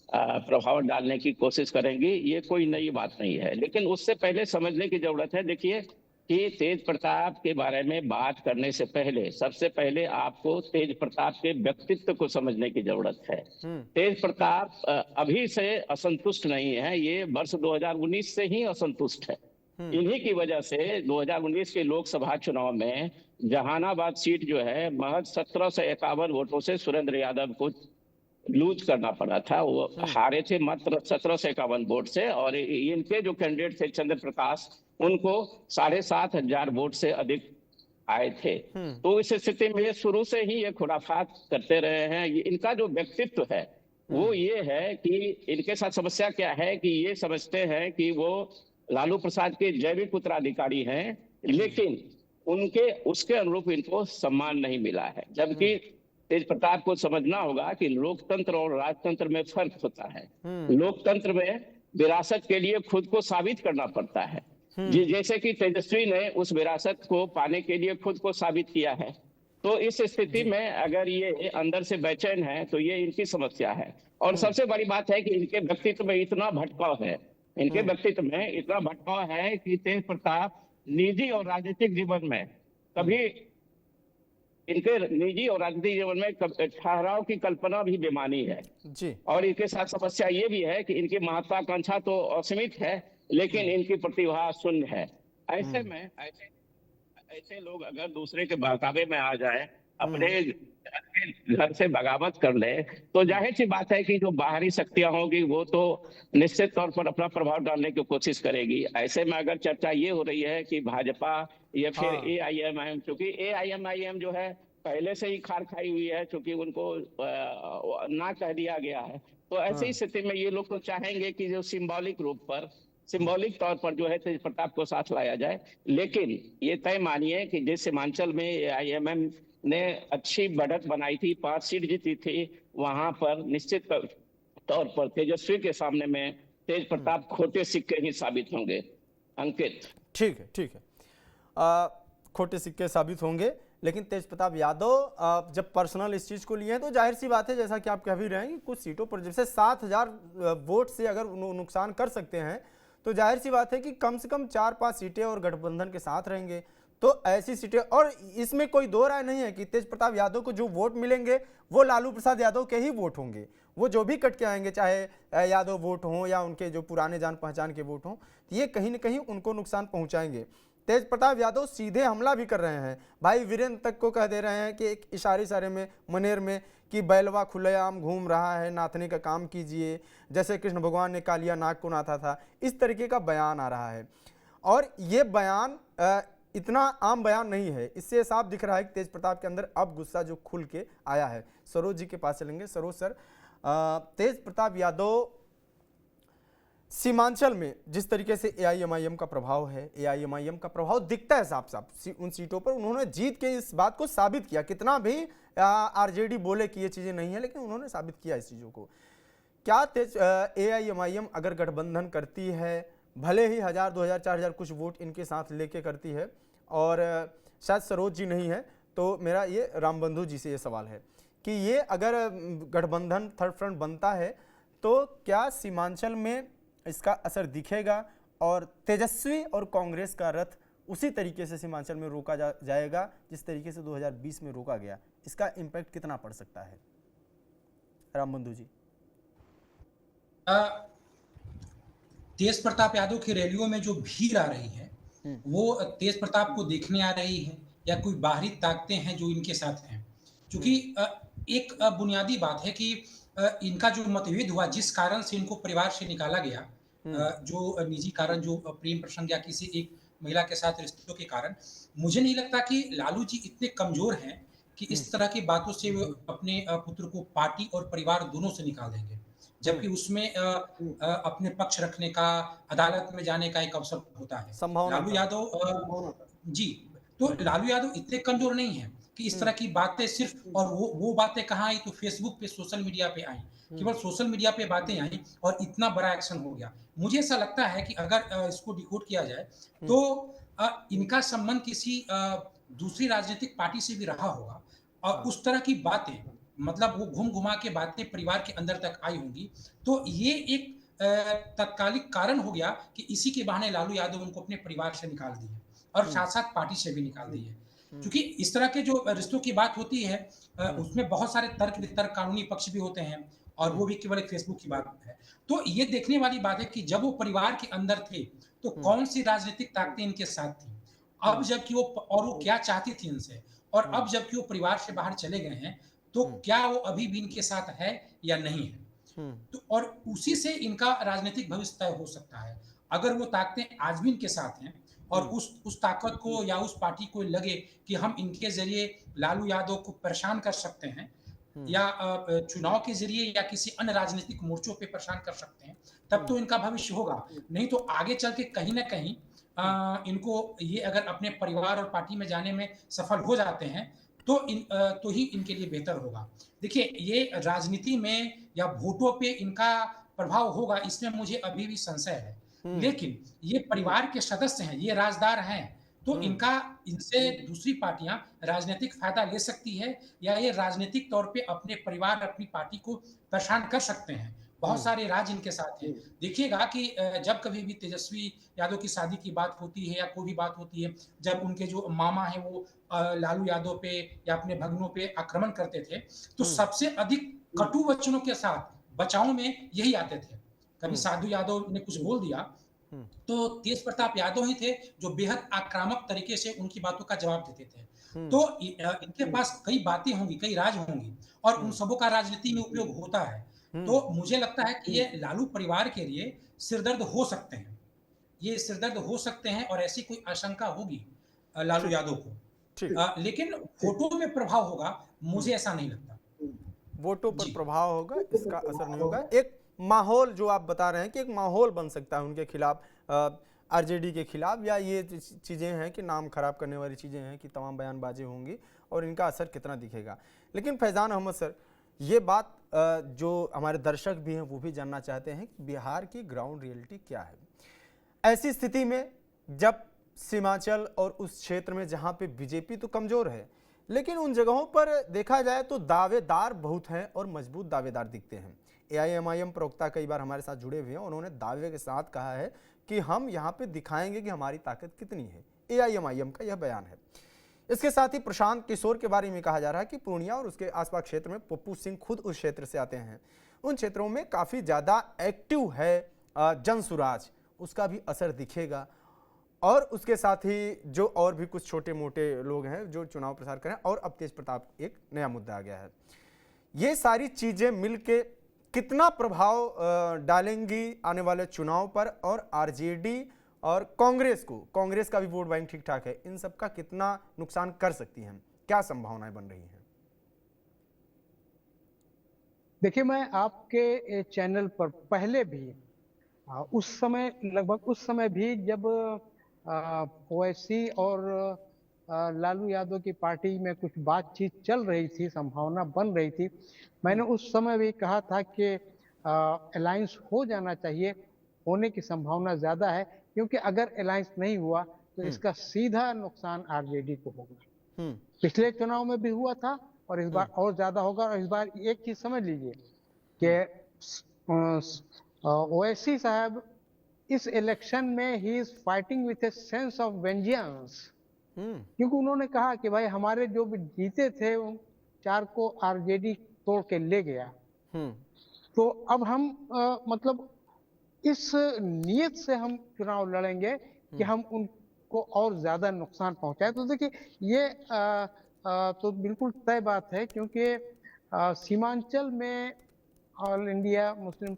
प्रभाव डालने की कोशिश करेंगी। ये कोई नई बात नहीं है, लेकिन उससे पहले समझने की जरूरत है। देखिए कि तेज प्रताप के बारे में बात करने से पहले सबसे पहले आपको तेज प्रताप के व्यक्तित्व को समझने की जरूरत है। तेज प्रताप अभी से असंतुष्ट नहीं है, ये वर्ष 2019 से ही असंतुष्ट है। इन्हीं की वजह से 2019 के लोकसभा चुनाव में जहानाबाद सीट जो है महज 1751 वोटों से सुरेंद्र यादव को लूज करना पड़ा था। वो हारे थे मात्र 1751 वोट से, और इनके जो कैंडिडेट थे चंद्र प्रकाश, उनको 7,500 वोट से अधिक आए थे। तो इस स्थिति में शुरू से ही ये खुराफात करते रहे हैं। इनका जो व्यक्तित्व है वो ये है कि इनके साथ समस्या क्या है कि ये समझते हैं कि वो लालू प्रसाद के जैविक उत्तराधिकारी हैं, लेकिन उसके अनुरूप इनको सम्मान नहीं मिला है। जबकि तेज प्रताप को समझना होगा कि लोकतंत्र और राजतंत्र में फर्क होता है। लोकतंत्र में विरासत के लिए खुद को साबित करना पड़ता है, जैसे कि तेजस्वी ने उस विरासत को पाने के लिए खुद को साबित किया है। तो इस स्थिति में अगर ये अंदर से बेचैन है तो ये इनकी समस्या है। और सबसे बड़ी बात है कि इनके व्यक्तित्व में इतना भटकाव है, कि तेज प्रताप निजी और राजनीतिक जीवन में कभी, इनके निजी और राजनीतिक जीवन में ठहराव की कल्पना भी बेमानी है जी। और इनके साथ समस्या ये भी है कि इनकी महत्वाकांक्षा तो असीमित है, लेकिन इनकी प्रतिभा शून्य है। ऐसे में ऐसे लोग अगर दूसरे के बहकावे में आ जाए, अपने घर से बगावत कर ले, तो जाहिर सी बात है कि जो बाहरी शक्तियां होगी वो तो निश्चित तौर पर अपना प्रभाव डालने की कोशिश करेगी। ऐसे में अगर चर्चा ये हो रही है कि भाजपा या फिर AIMIM, क्योंकि AIMIM जो है पहले से ही खार खाई हुई है, क्योंकि उनको ना कह दिया गया है, तो ऐसी स्थिति में ये लोग तो चाहेंगे कि जो सिंबॉलिक तौर पर जो है तेज प्रताप को साथ लाया जाए। लेकिन ये तय मानिए कि जिस सीमांचल में AIMIM ने अच्छी बढ़त बनाई थी, 5 सीट जीती थी, वहां पर निश्चित तौर पर तेजस्वी के सामने में तेज प्रताप खोटे सिक्के ही साबित होंगे। अंकित, ठीक है, खोटे सिक्के साबित होंगे, लेकिन तेज प्रताप यादव जब पर्सनल इस चीज को लिए हैं तो जाहिर सी बात है, जैसा कि आप कह भी रहे हैं कि कुछ सीटों पर जैसे 7,000 वोट से अगर नुकसान कर सकते हैं, तो जाहिर सी बात है कि कम से कम 4-5 सीटें और गठबंधन के साथ रहेंगे। तो ऐसी सीटें, और इसमें कोई दो राय नहीं है कि तेज प्रताप यादव को जो वोट मिलेंगे वो लालू प्रसाद यादव के ही वोट होंगे। वो जो भी कट के आएंगे, चाहे यादव वोट हों या उनके जो पुराने जान पहचान के वोट हों, ये कहीं ना कहीं उनको नुकसान पहुंचाएंगे। तेज प्रताप यादव सीधे हमला भी कर रहे हैं, भाई वीरेंद्र तक को कह दे रहे हैं कि एक इशारे में मनेर में कि बैलवा खुलेआम घूम रहा है, नाथने का काम कीजिए, जैसे कृष्ण भगवान ने कालिया नाग को नाथा था, इस तरीके का बयान आ रहा है। और ये बयान इतना आम बयान नहीं है, इससे साफ दिख रहा है कि तेज प्रताप के अंदर अब गुस्सा जो खुल के आया है। सरोज जी के पास चलेंगे। सरोज सर, तेज प्रताप यादव सीमांचल में जिस तरीके से AIMIM का प्रभाव है, AIMIM का प्रभाव दिखता है साफ साफ उन सीटों पर। उन्होंने जीत के इस बात को साबित किया, कितना भी RJD बोले कि ये चीजें नहीं है, लेकिन उन्होंने साबित किया इस चीजों को। क्या AIMIM अगर गठबंधन करती है भले ही 1000, 2000, 4000 कुछ वोट इनके साथ लेके करती है, और शायद सरोज जी नहीं है, तो मेरा ये रामबंधु जी से ये सवाल है कि ये अगर गठबंधन थर्ड फ्रंट बनता है तो क्या सीमांचल में इसका असर दिखेगा, और तेजस्वी और कांग्रेस का रथ उसी तरीके से सीमांचल में रोका जाएगा जिस तरीके से 2020 में रोका गया? इसका इम्पैक्ट कितना पड़ सकता है रामबंधु जी? तेज प्रताप यादव की रैलियों में जो भीड़ आ रही है वो तेज प्रताप को देखने आ रही है या कोई बाहरी ताकतें हैं जो इनके साथ हैं? क्योंकि एक बुनियादी बात है कि इनका जो मतभेद हुआ, जिस कारण से इनको परिवार से निकाला गया, जो निजी कारण, जो प्रेम प्रसंग या किसी एक महिला के साथ रिश्तों के कारण, मुझे नहीं लगता कि लालू जी इतने कमजोर हैं कि इस तरह की बातों से वो अपने पुत्र को पार्टी और परिवार दोनों से निकाल देंगे, जबकि उसमें अपने पक्ष रखने का, अदालत में जाने का एक अवसर होता है। लालू यादव जी, तो लालू यादव इतने कमजोर नहीं है कि इस तरह की बातें सिर्फ, और वो बातें कहाँ आई, तो फेसबुक पे, सोशल मीडिया पे आई, केवल सोशल मीडिया पे बातें आई और इतना बड़ा एक्शन हो गया। मुझे ऐसा लगता है कि अगर इसको डिकोड किया जाए तो इनका संबंध किसी दूसरी राजनीतिक पार्टी से भी रहा होगा, और उस तरह की बातें, मतलब वो घूम घुमा के बातें परिवार के अंदर तक आई होंगी, तो ये एक तत्कालिक कारण हो गया कि इसी के बहाने लालू यादव उनको अपने परिवार से निकाल दिए और साथ साथ पार्टी से भी निकाल दिए। क्योंकि इस तरह के जो रिश्तों की बात होती है उसमें बहुत सारे तर्क वितर्क, कानूनी पक्ष भी होते हैं, और वो भी केवल एक फेसबुक की बात है। तो ये देखने वाली बात है कि जब वो परिवार के अंदर थे तो कौन सी राजनीतिक ताकतें इनके साथ थी, अब जबकि वो क्या चाहती थी इनसे, और अब जबकि वो परिवार से बाहर चले गए हैं तो क्या वो अभी भी इनके साथ है या नहीं है। तो और उसी से इनका राजनीतिक भविष्य तय हो सकता है। अगर वो ताकतें आज भी इनके साथ हैं और उस ताकत को या उस पार्टी को लगे कि हम इनके जरिए लालू यादव को परेशान कर सकते हैं, या चुनाव के जरिए या किसी अन्य राजनीतिक मोर्चों पे परेशान कर सकते हैं, तब तो इनका भविष्य होगा। नहीं तो आगे चल के कहीं ना कहीं इनको ये अगर अपने परिवार और पार्टी में जाने में सफल हो जाते हैं तो ही इनके लिए बेहतर होगा। देखिए, ये राजनीति में या वोटों पे इनका प्रभाव होगा, इसमें मुझे अभी भी संशय है। लेकिन ये परिवार के सदस्य हैं, ये राजदार हैं, तो इनसे दूसरी पार्टियां राजनीतिक फायदा ले सकती है, या ये राजनीतिक तौर पे अपने परिवार, अपनी पार्टी को परेशान कर सकते हैं। बहुत सारे राज इनके साथ हैं। देखिएगा कि जब कभी भी तेजस्वी यादव की शादी की बात होती है या कोई भी बात होती है, जब उनके जो मामा हैं वो लालू यादव पे या अपने भगनों पे आक्रमण करते थे, तो सबसे अधिक कटु वचनों के साथ बचाव में यही आते थे। कभी साधु यादव ने कुछ बोल दिया तो तेज प्रताप यादव ही थे जो बेहद आक्रामक तरीके से उनकी बातों का जवाब देते थे। तो इनके पास कई बातें होंगी, कई राज होंगी, और उन सबों का राजनीति में उपयोग होता है। तो मुझे लगता है कि ये लालू परिवार के लिए सिरदर्द हो सकते हैं, ये सिरदर्द हो सकते हैं, और ऐसी कोई आशंका होगी लालू यादव को। लेकिन वोटों में प्रभाव होगा, मुझे ऐसा नहीं लगता। वोटों पर प्रभाव होगा, इसका असर नहीं होगा। एक माहौल जो आप बता रहे हैं कि एक माहौल बन सकता है उनके खिलाफ, आरजेडी के खिलाफ, या ये चीज़ें हैं कि नाम खराब करने वाली चीज़ें हैं कि तमाम बयानबाजी होंगी और इनका असर कितना दिखेगा। लेकिन फैज़ान अहमद सर, ये बात जो हमारे दर्शक भी हैं वो भी जानना चाहते हैं कि बिहार की ग्राउंड रियलिटी क्या है। ऐसी स्थिति में जब सीमांचल और उस क्षेत्र में जहाँ पे बीजेपी तो कमज़ोर है, लेकिन उन जगहों पर देखा जाए तो दावेदार बहुत हैं और मजबूत दावेदार दिखते हैं। AIMIM प्रवक्ता कई बार हमारे साथ जुड़े हुए हैं, उन्होंने दावे के साथ कहा है कि हम यहाँ पे दिखाएंगे कि हमारी ताकत कितनी है। AIMIM का यह बयान है। इसके साथ ही प्रशांत किशोर के बारे में कहा जा रहा है कि पूर्णिया और उसके आसपास क्षेत्र में पप्पू सिंह खुद उस क्षेत्र से आते हैं, उन क्षेत्रों में काफ़ी ज़्यादा एक्टिव है जनसुराज, उसका भी असर दिखेगा। और उसके साथ ही जो और भी कुछ छोटे मोटे लोग हैं जो चुनाव प्रचार करें, और अब तेज प्रताप एक नया मुद्दा आ गया है। ये सारी चीज़ें मिलके कितना प्रभाव डालेंगी आने वाले चुनाव पर, और आरजेडी और कांग्रेस का भी वोट बैंक ठीक ठाक है, इन सब का कितना नुकसान कर सकती हैं, क्या संभावनाएं बन रही हैं? देखिए, मैं आपके चैनल पर पहले भी उस समय, लगभग उस समय भी जब ओवैसी और लालू यादव की पार्टी में कुछ बातचीत चल रही थी, संभावना बन रही थी, मैंने उस समय भी कहा था कि अलायंस हो जाना चाहिए होने की संभावना ज्यादा है, क्योंकि अगर अलायंस नहीं हुआ तो इसका सीधा नुकसान आरजेडी को होगा। पिछले चुनाव में भी हुआ था और इस बार और ज्यादा होगा। और इस बार एक चीज समझ लीजिए कि ओवैसी साहब इस इलेक्शन में he is fighting with a sense of vengeance, क्योंकि उन्होंने कहा कि भाई हमारे जो भी जीते थे उन 4 को आरजेडी तोड़ के ले गया, तो अब हम मतलब इस नियत से हम चुनाव लड़ेंगे कि हम उनको और ज्यादा नुकसान पहुंचाए। तो देखिए ये तो बिल्कुल तय बात है, क्योंकि सीमांचल में all India Muslim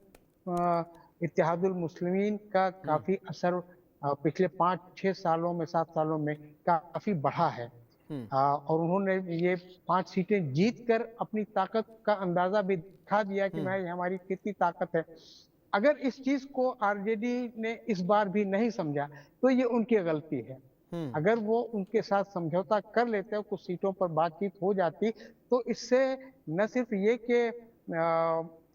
Ittehadul Muslimeen का काफी असर पिछले 5-6 सालों में 7 सालों में काफी बढ़ा है। और उन्होंने ये 5 सीटें जीत कर अपनी ताकत का अंदाजा भी दिखा दिया कि भाई हमारी कितनी ताकत है। अगर इस चीज को आरजेडी ने इस बार भी नहीं समझा तो ये उनकी गलती है। अगर वो उनके साथ समझौता कर लेते हैं, कुछ सीटों पर बातचीत हो जाती, तो इससे न सिर्फ ये कि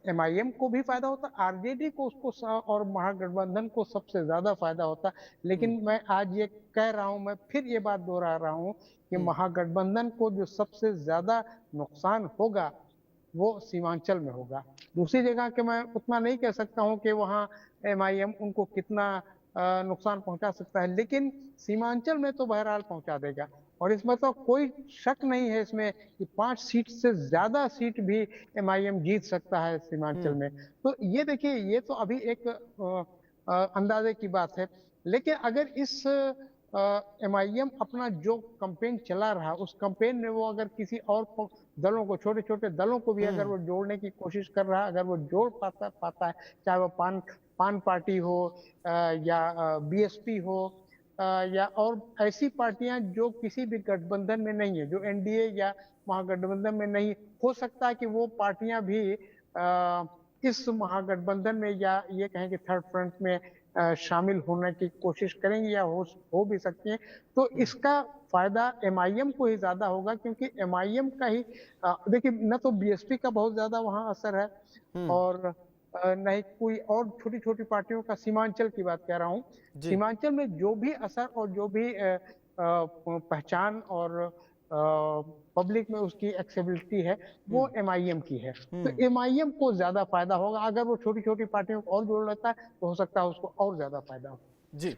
एमआईएम को भी फायदा होता, आरजेडी को उसको और महागठबंधन को सबसे ज्यादा फायदा होता। लेकिन मैं आज ये कह रहा हूं, मैं फिर ये बात दोहरा रहा हूं कि महागठबंधन को जो सबसे ज्यादा नुकसान होगा वो सीमांचल में होगा। दूसरी जगह के मैं उतना नहीं कह सकता हूं कि वहां एमआईएम उनको कितना नुकसान पहुंचा सकता है, लेकिन सीमांचल में तो बहरहाल पहुंचा देगा। और इसमें तो कोई शक नहीं है इसमें कि 5 सीट से ज्यादा सीट भी एमआईएम जीत सकता है सीमांचल में। तो ये देखिए, ये तो अभी एक अंदाजे की बात है। लेकिन अगर इस एमआईएम अपना जो कैंपेन चला रहा, उस कैंपेन में वो अगर किसी और दलों को, छोटे छोटे दलों को भी अगर वो जोड़ने की कोशिश कर रहा है, अगर वो जोड़ पाता है, चाहे वो पान पार्टी हो या बीएसपी हो या और ऐसी पार्टियां जो किसी भी गठबंधन में नहीं है, जो एनडीए या महागठबंधन में नहीं, हो सकता है कि वो पार्टियां भी इस महागठबंधन में या ये कहें कि थर्ड फ्रंट में शामिल होने की कोशिश करेंगे या हो भी सकती हैं। तो इसका फायदा एमआईएम को ही ज्यादा होगा, क्योंकि एमआईएम का ही देखिए, न तो बीएसपी का बहुत ज्यादा वहां असर है और न ही कोई और छोटी छोटी पार्टियों का। सीमांचल की बात कह रहा हूँ, सीमांचल में जो भी असर और जो भी पहचान और पब्लिक में उसकी एक्सेबिलिटी है वो एमआईएम की है। तो एमआईएम को ज्यादा फायदा होगा। अगर वो छोटी छोटी पार्टियों को और जोड़ लेता है तो हो सकता है उसको और ज्यादा फायदा हो। जी,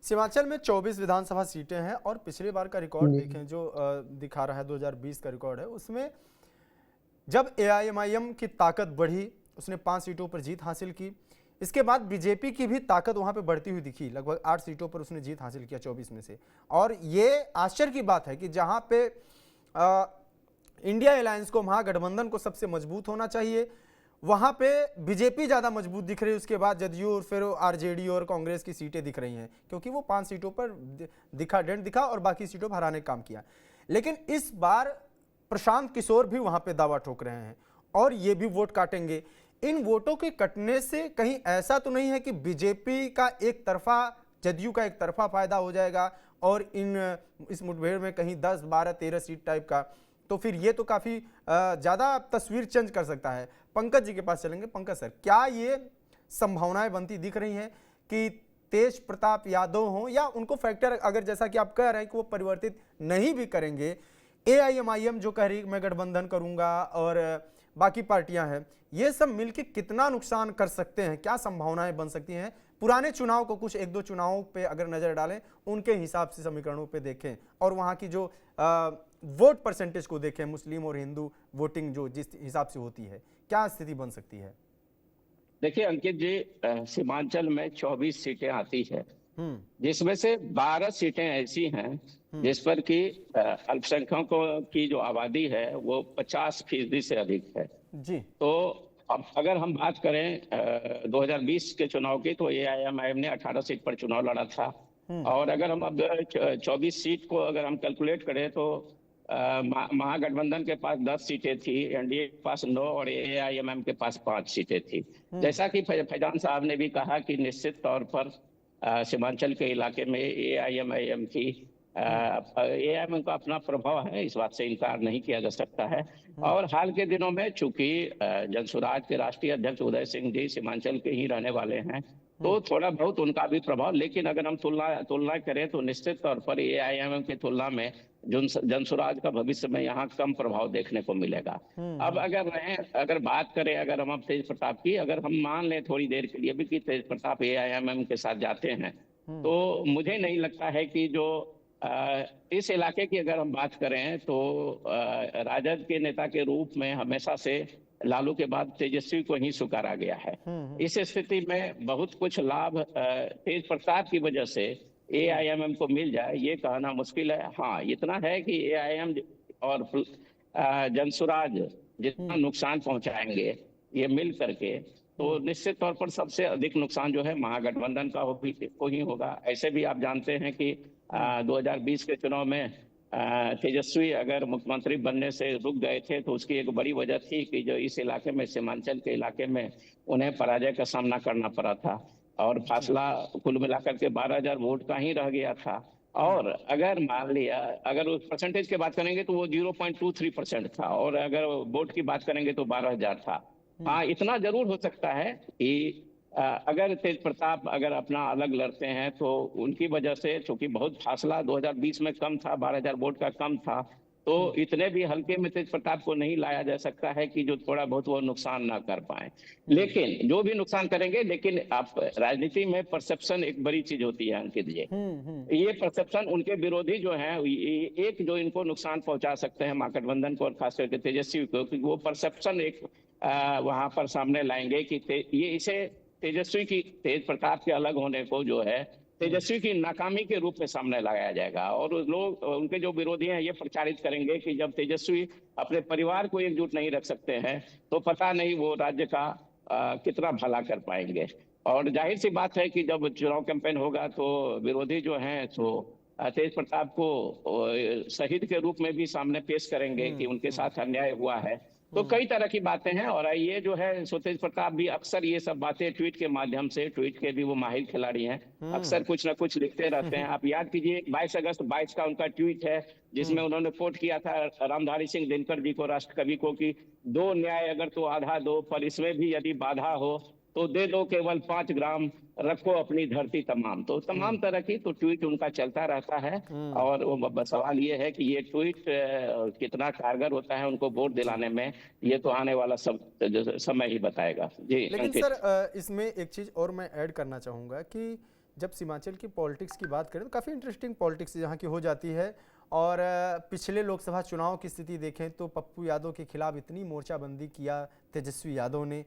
सीमांचल में 24 विधानसभा सीटें हैं और पिछली बार का रिकॉर्ड देखें जो दिखा रहा है 2020 का रिकॉर्ड है, उसमें जब एआईएमआईएम की ताकत बढ़ी उसने 5 सीटों पर जीत हासिल की। इसके बाद बीजेपी की भी ताकत वहां पे बढ़ती हुई दिखी, लगभग 8 सीटों पर उसने जीत हासिल किया 24 में से। और ये आश्चर्य की बात है कि जहां पे इंडिया अलायंस को, महागठबंधन को सबसे मजबूत होना चाहिए, वहां पे बीजेपी ज्यादा मजबूत दिख रही है। उसके बाद जदयू और फिर आरजेडी और कांग्रेस की सीटें दिख रही हैं, क्योंकि वो 5 सीटों पर डेंट दिखा और बाकी सीटों पर हराने का काम किया। लेकिन इस बार प्रशांत किशोर भी वहां पे दावा ठोक रहे हैं और ये भी वोट काटेंगे। इन वोटों के कटने से कहीं ऐसा तो नहीं है कि बीजेपी का एक तरफा, जदयू का एक तरफा फायदा हो जाएगा और इस मुठभेड़ में कहीं 10, 12, 13 सीट टाइप का, तो फिर ये तो काफी ज्यादा तस्वीर चेंज कर सकता है। पंकज जी के पास चलेंगे। पंकज सर, क्या ये संभावनाएं बनती दिख रही हैं कि तेज प्रताप यादव हों, या उनको फैक्टर अगर जैसा कि आप कह रहे हैं कि वो परिवर्तित नहीं भी करेंगे, एआईएमआईएम जो कह रही मैं गठबंधन करूंगा और बाकी पार्टियां हैं, ये सब मिलकर कितना नुकसान कर सकते हैं? क्या संभावनाएं बन सकती हैं? पुराने चुनाव को, कुछ 1-2 चुनावों पे अगर नजर डालें, उनके हिसाब से समीकरणों पे देखें और वहां की जो वोट परसेंटेज को देखें, मुस्लिम और हिंदू वोटिंग जो जिस हिसाब से होती है, क्या स्थिति बन सकती है? देखिए अंकित जी, सीमांचल में 24 सीटें आती है, जिसमें से 12 सीटें ऐसी हैं जिस पर कि अल्पसंख्यकों की जो आबादी है वो 50% से अधिक है जी। तो अब अगर हम बात करें 2020 के चुनाव की, तो एआईएमआईएम ने 18 सीट पर चुनाव लड़ा था। और अगर हम अब 24 सीट को अगर हम कैलकुलेट करें तो महागठबंधन के पास 10 सीटें थी, एनडीए के पास 9 और एआईएमआईएम के पास 5 सीटें थी। जैसा कि फैजान साहब ने भी कहा कि निश्चित तौर पर सीमांचल के इलाके में एआईएमआईएम का अपना प्रभाव है, इस बात से इनकार नहीं किया जा सकता है। और हाल के दिनों में चूंकि जनसुराज के राष्ट्रीय अध्यक्ष उदय सिंह जी सीमांचल के ही रहने वाले हैं, तो थोड़ा बहुत उनका भी प्रभाव, लेकिन अगर हम तुलना करें तो निश्चित तौर पर AIMM की तुलना में जनसुराज का भविष्य में यहाँ कम प्रभाव देखने को मिलेगा। अब अगर बात करें अगर हम तेज प्रताप की, अगर हम मान लें थोड़ी देर के लिए भी कि तेज प्रताप AIMM के साथ जाते हैं, तो मुझे नहीं लगता है कि जो इस इलाके की अगर हम बात करें तो राजद के नेता के रूप में हमेशा से लालू के बाद तेजस्वी को ही स्वीकारा गया है। इस स्थिति में बहुत कुछ लाभ तेज प्रताप की वजह से AIMM को मिल जाए ये कहना मुश्किल है। हाँ, इतना है कि AIM और जनसुराज जितना नुकसान पहुंचाएंगे ये मिल करके, तो निश्चित तौर पर सबसे अधिक नुकसान जो है महागठबंधन को ही होगा। ऐसे भी आप जानते हैं कि 2020 के चुनाव में तेजस्वी अगर मुख्यमंत्री बनने से रुक गए थे तो उसकी एक बड़ी वजह थी कि जो इस इलाके में सीमांचल के इलाके में उन्हें पराजय का सामना करना पड़ा था और फासला कुल मिलाकर के 12,000 वोट का ही रह गया था। और अगर मान लिया अगर उस परसेंटेज की बात करेंगे तो वो 0.23% था और अगर वोट की बात करेंगे तो 12,000 था। हाँ, इतना जरूर हो सकता है कि अगर तेज प्रताप अगर अपना अलग लड़ते हैं तो उनकी वजह से, चूंकि बहुत फासला 2020 में कम था, 12,000 वोट का कम था, तो इतने भी हल्के में तेज प्रताप को नहीं लाया जा सकता है कि जो थोड़ा बहुत वो नुकसान ना कर पाए। लेकिन जो भी नुकसान करेंगे, लेकिन आप राजनीति में परसेप्शन एक बड़ी चीज होती है अंकित जी। ये परसेप्शन उनके विरोधी जो है एक जो इनको नुकसान पहुंचा सकते हैं महागठबंधन को और खास करके तेजस्वी को, क्योंकि वो परसेप्शन एक वहां पर सामने लाएंगे कि ये इसे तेज प्रताप के अलग होने को जो है तेजस्वी की नाकामी के रूप में सामने लगाया जाएगा और लोग उनके जो विरोधी हैं ये प्रचारित करेंगे कि जब तेजस्वी अपने परिवार को एकजुट नहीं रख सकते हैं तो पता नहीं वो राज्य का कितना भला कर पाएंगे। और जाहिर सी बात है कि जब चुनाव कैंपेन होगा तो विरोधी जो हैं तो तेज प्रताप को शहीद के रूप में भी सामने पेश करेंगे कि उनके साथ अन्याय हुआ है। तो कई तरह की बातें हैं और ये जो है सो तेज प्रताप भी अक्सर ये सब बातें ट्वीट के माध्यम से, ट्वीट के भी वो माहिर खिलाड़ी हैं, अक्सर कुछ ना कुछ लिखते रहते हैं। आप याद कीजिए 22 अगस्त 22 का उनका ट्वीट है जिसमें उन्होंने कोट किया था रामधारी सिंह दिनकर जी को, राष्ट्र कवि को, कि दो न्याय अगर तो आधा दो, पर इसमें भी यदि बाधा हो तो दे दो केवल 5 ग्राम, रखो अपनी धरती तमाम। तो तमाम तरह की तो ट्वीट उनका चलता रहता है और सवाल ये है कि ये ट्वीट कितना कारगर होता है उनको वोट दिलाने में, ये तो आने वाला समय ही बताएगा। जी, लेकिन सर इसमें एक चीज और मैं ऐड करना चाहूंगा कि जब सीमांचल की पॉलिटिक्स की बात करें तो काफ़ी इंटरेस्टिंग पॉलिटिक्स यहाँ की हो जाती है। और पिछले लोकसभा चुनाव की स्थिति देखें तो पप्पू यादव के खिलाफ इतनी मोर्चाबंदी किया तेजस्वी यादव ने,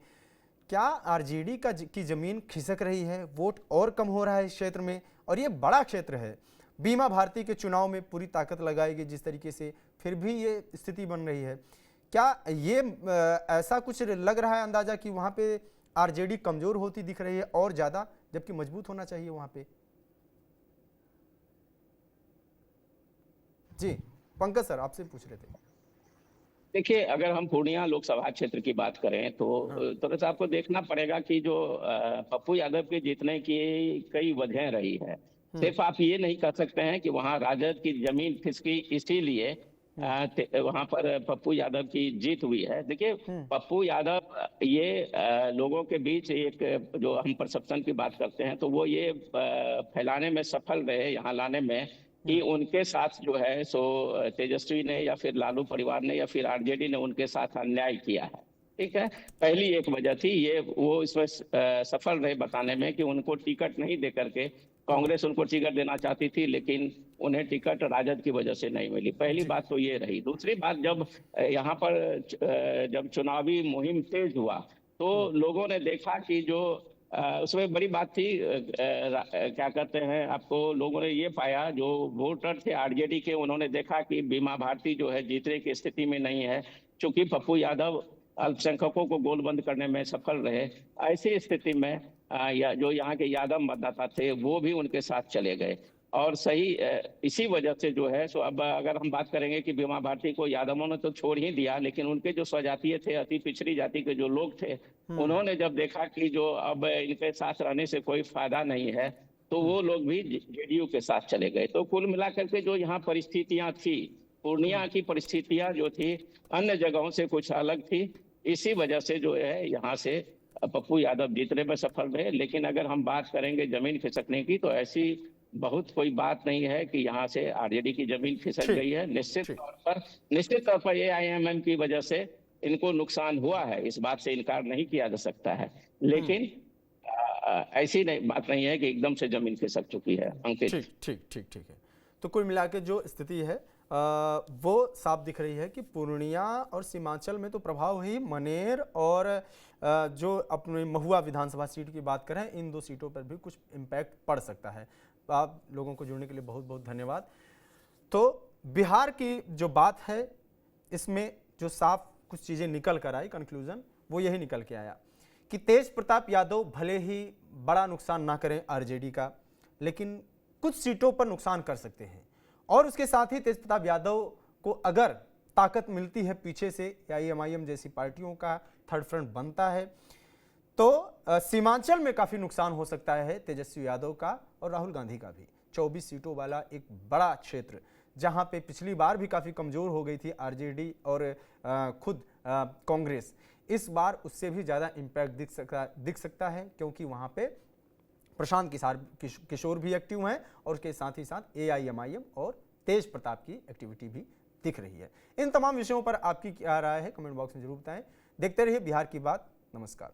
क्या आरजेडी की जमीन खिसक रही है, वोट और कम हो रहा है इस क्षेत्र में, और ये बड़ा क्षेत्र है। बीमा भारती के चुनाव में पूरी ताकत लगाएगी जिस तरीके से, फिर भी ये स्थिति बन रही है। क्या ये ऐसा कुछ लग रहा है अंदाजा कि वहाँ पे आरजेडी कमजोर होती दिख रही है और ज़्यादा, जबकि मजबूत होना चाहिए वहाँ पे? जी पंकज सर आपसे पूछ रहे थे। देखिए, अगर हम पूर्णिया लोकसभा क्षेत्र की बात करें तो थोड़ा सा आपको देखना पड़ेगा कि जो पप्पू यादव के जीतने की कई वजह रही है। सिर्फ आप ये नहीं कह सकते हैं कि वहां राजद की जमीन खिसकी इसीलिए वहां पर पप्पू यादव की जीत हुई है। देखिए, पप्पू यादव ये लोगों के बीच एक जो हम परसेप्शन की बात करते हैं तो वो ये फैलाने में सफल रहे, यहाँ लाने में, कि उनके साथ जो है सो तेजस्वी ने या फिर लालू परिवार ने या फिर आरजेडी ने उनके साथ अन्याय किया है। ठीक है, पहली एक वजह थी ये, वो इसमें सफल रहे बताने में कि उनको टिकट नहीं दे करके, कांग्रेस उनको टिकट देना चाहती थी लेकिन उन्हें टिकट राजद की वजह से नहीं मिली। पहली बात तो ये रही। दूसरी बात, जब यहाँ पर जब चुनावी मुहिम तेज हुआ तो लोगों ने देखा कि जो उसमें बड़ी बात थी, क्या कहते हैं, आपको लोगों ने ये पाया, जो वोटर थे आरजेडी के, उन्होंने देखा कि बीमा भारती जो है जीतने की स्थिति में नहीं है, चूंकि पप्पू यादव अल्पसंख्यकों को गोलबंद करने में सफल रहे। ऐसी स्थिति में जो यहाँ के यादव मतदाता थे वो भी उनके साथ चले गए और सही इसी वजह से जो है सो अब अगर हम बात करेंगे कि बीमा भारती को यादवों ने तो छोड़ ही दिया, लेकिन उनके जो स्वजातीय थे, अति पिछड़ी जाति के जो लोग थे, उन्होंने जब देखा कि जो अब इनके साथ रहने से कोई फायदा नहीं है तो वो लोग भी जेडीयू के साथ चले गए। तो कुल मिलाकर के जो यहाँ परिस्थितियां थी, पूर्णिया की परिस्थितियां जो थी अन्य जगहों से कुछ अलग थी, इसी वजह से जो है यहाँ से पप्पू यादव जीतने में सफल रहे। लेकिन अगर हम बात करेंगे जमीन खिसकने की, तो ऐसी बहुत कोई बात नहीं है कि यहाँ से आरजेडी की जमीन खिसक ठीक, गई है। ठीक। निश्चित तौर पर AIMM की वजह से इनको नुकसान हुआ है, इस बात से इनकार नहीं किया जा सकता है। लेकिन ऐसी बात नहीं है कि एकदम से जमीन खिसक चुकी है। अंकित, ठीक ठीक ठीक ठीक है। तो कुल मिला के जो स्थिति है वो साफ दिख रही है कि पूर्णिया और सीमांचल में तो प्रभाव ही, मनेर और जो अपने महुआ विधानसभा सीट की बात करें, इन 2 सीटों पर भी कुछ इम्पैक्ट पड़ सकता है। आप लोगों को जुड़ने के लिए बहुत बहुत धन्यवाद। तो बिहार की जो बात है, इसमें जो साफ कुछ चीज़ें निकल कर आई, कंक्लूजन वो यही निकल के आया कि तेज प्रताप यादव भले ही बड़ा नुकसान ना करें आरजेडी का, लेकिन कुछ सीटों पर नुकसान कर सकते हैं। और उसके साथ ही तेज प्रताप यादव को अगर ताकत मिलती है पीछे से, AIMIM जैसी पार्टियों का थर्ड फ्रंट बनता है, तो सीमांचल में काफ़ी नुकसान हो सकता है तेजस्वी यादव का और राहुल गांधी का भी। 24 सीटों वाला एक बड़ा क्षेत्र, जहां पे पिछली बार भी काफ़ी कमज़ोर हो गई थी आरजेडी और खुद कांग्रेस, इस बार उससे भी ज़्यादा इम्पैक्ट दिख सकता है, क्योंकि वहाँ पे प्रशांत किशोर भी एक्टिव हैं और उसके साथ ही साथ AIMIM और तेज प्रताप की एक्टिविटी भी दिख रही है। इन तमाम विषयों पर आपकी क्या राय है, कमेंट बॉक्स में जरूर बताएं। देखते रहिए बिहार की बात। नमस्कार।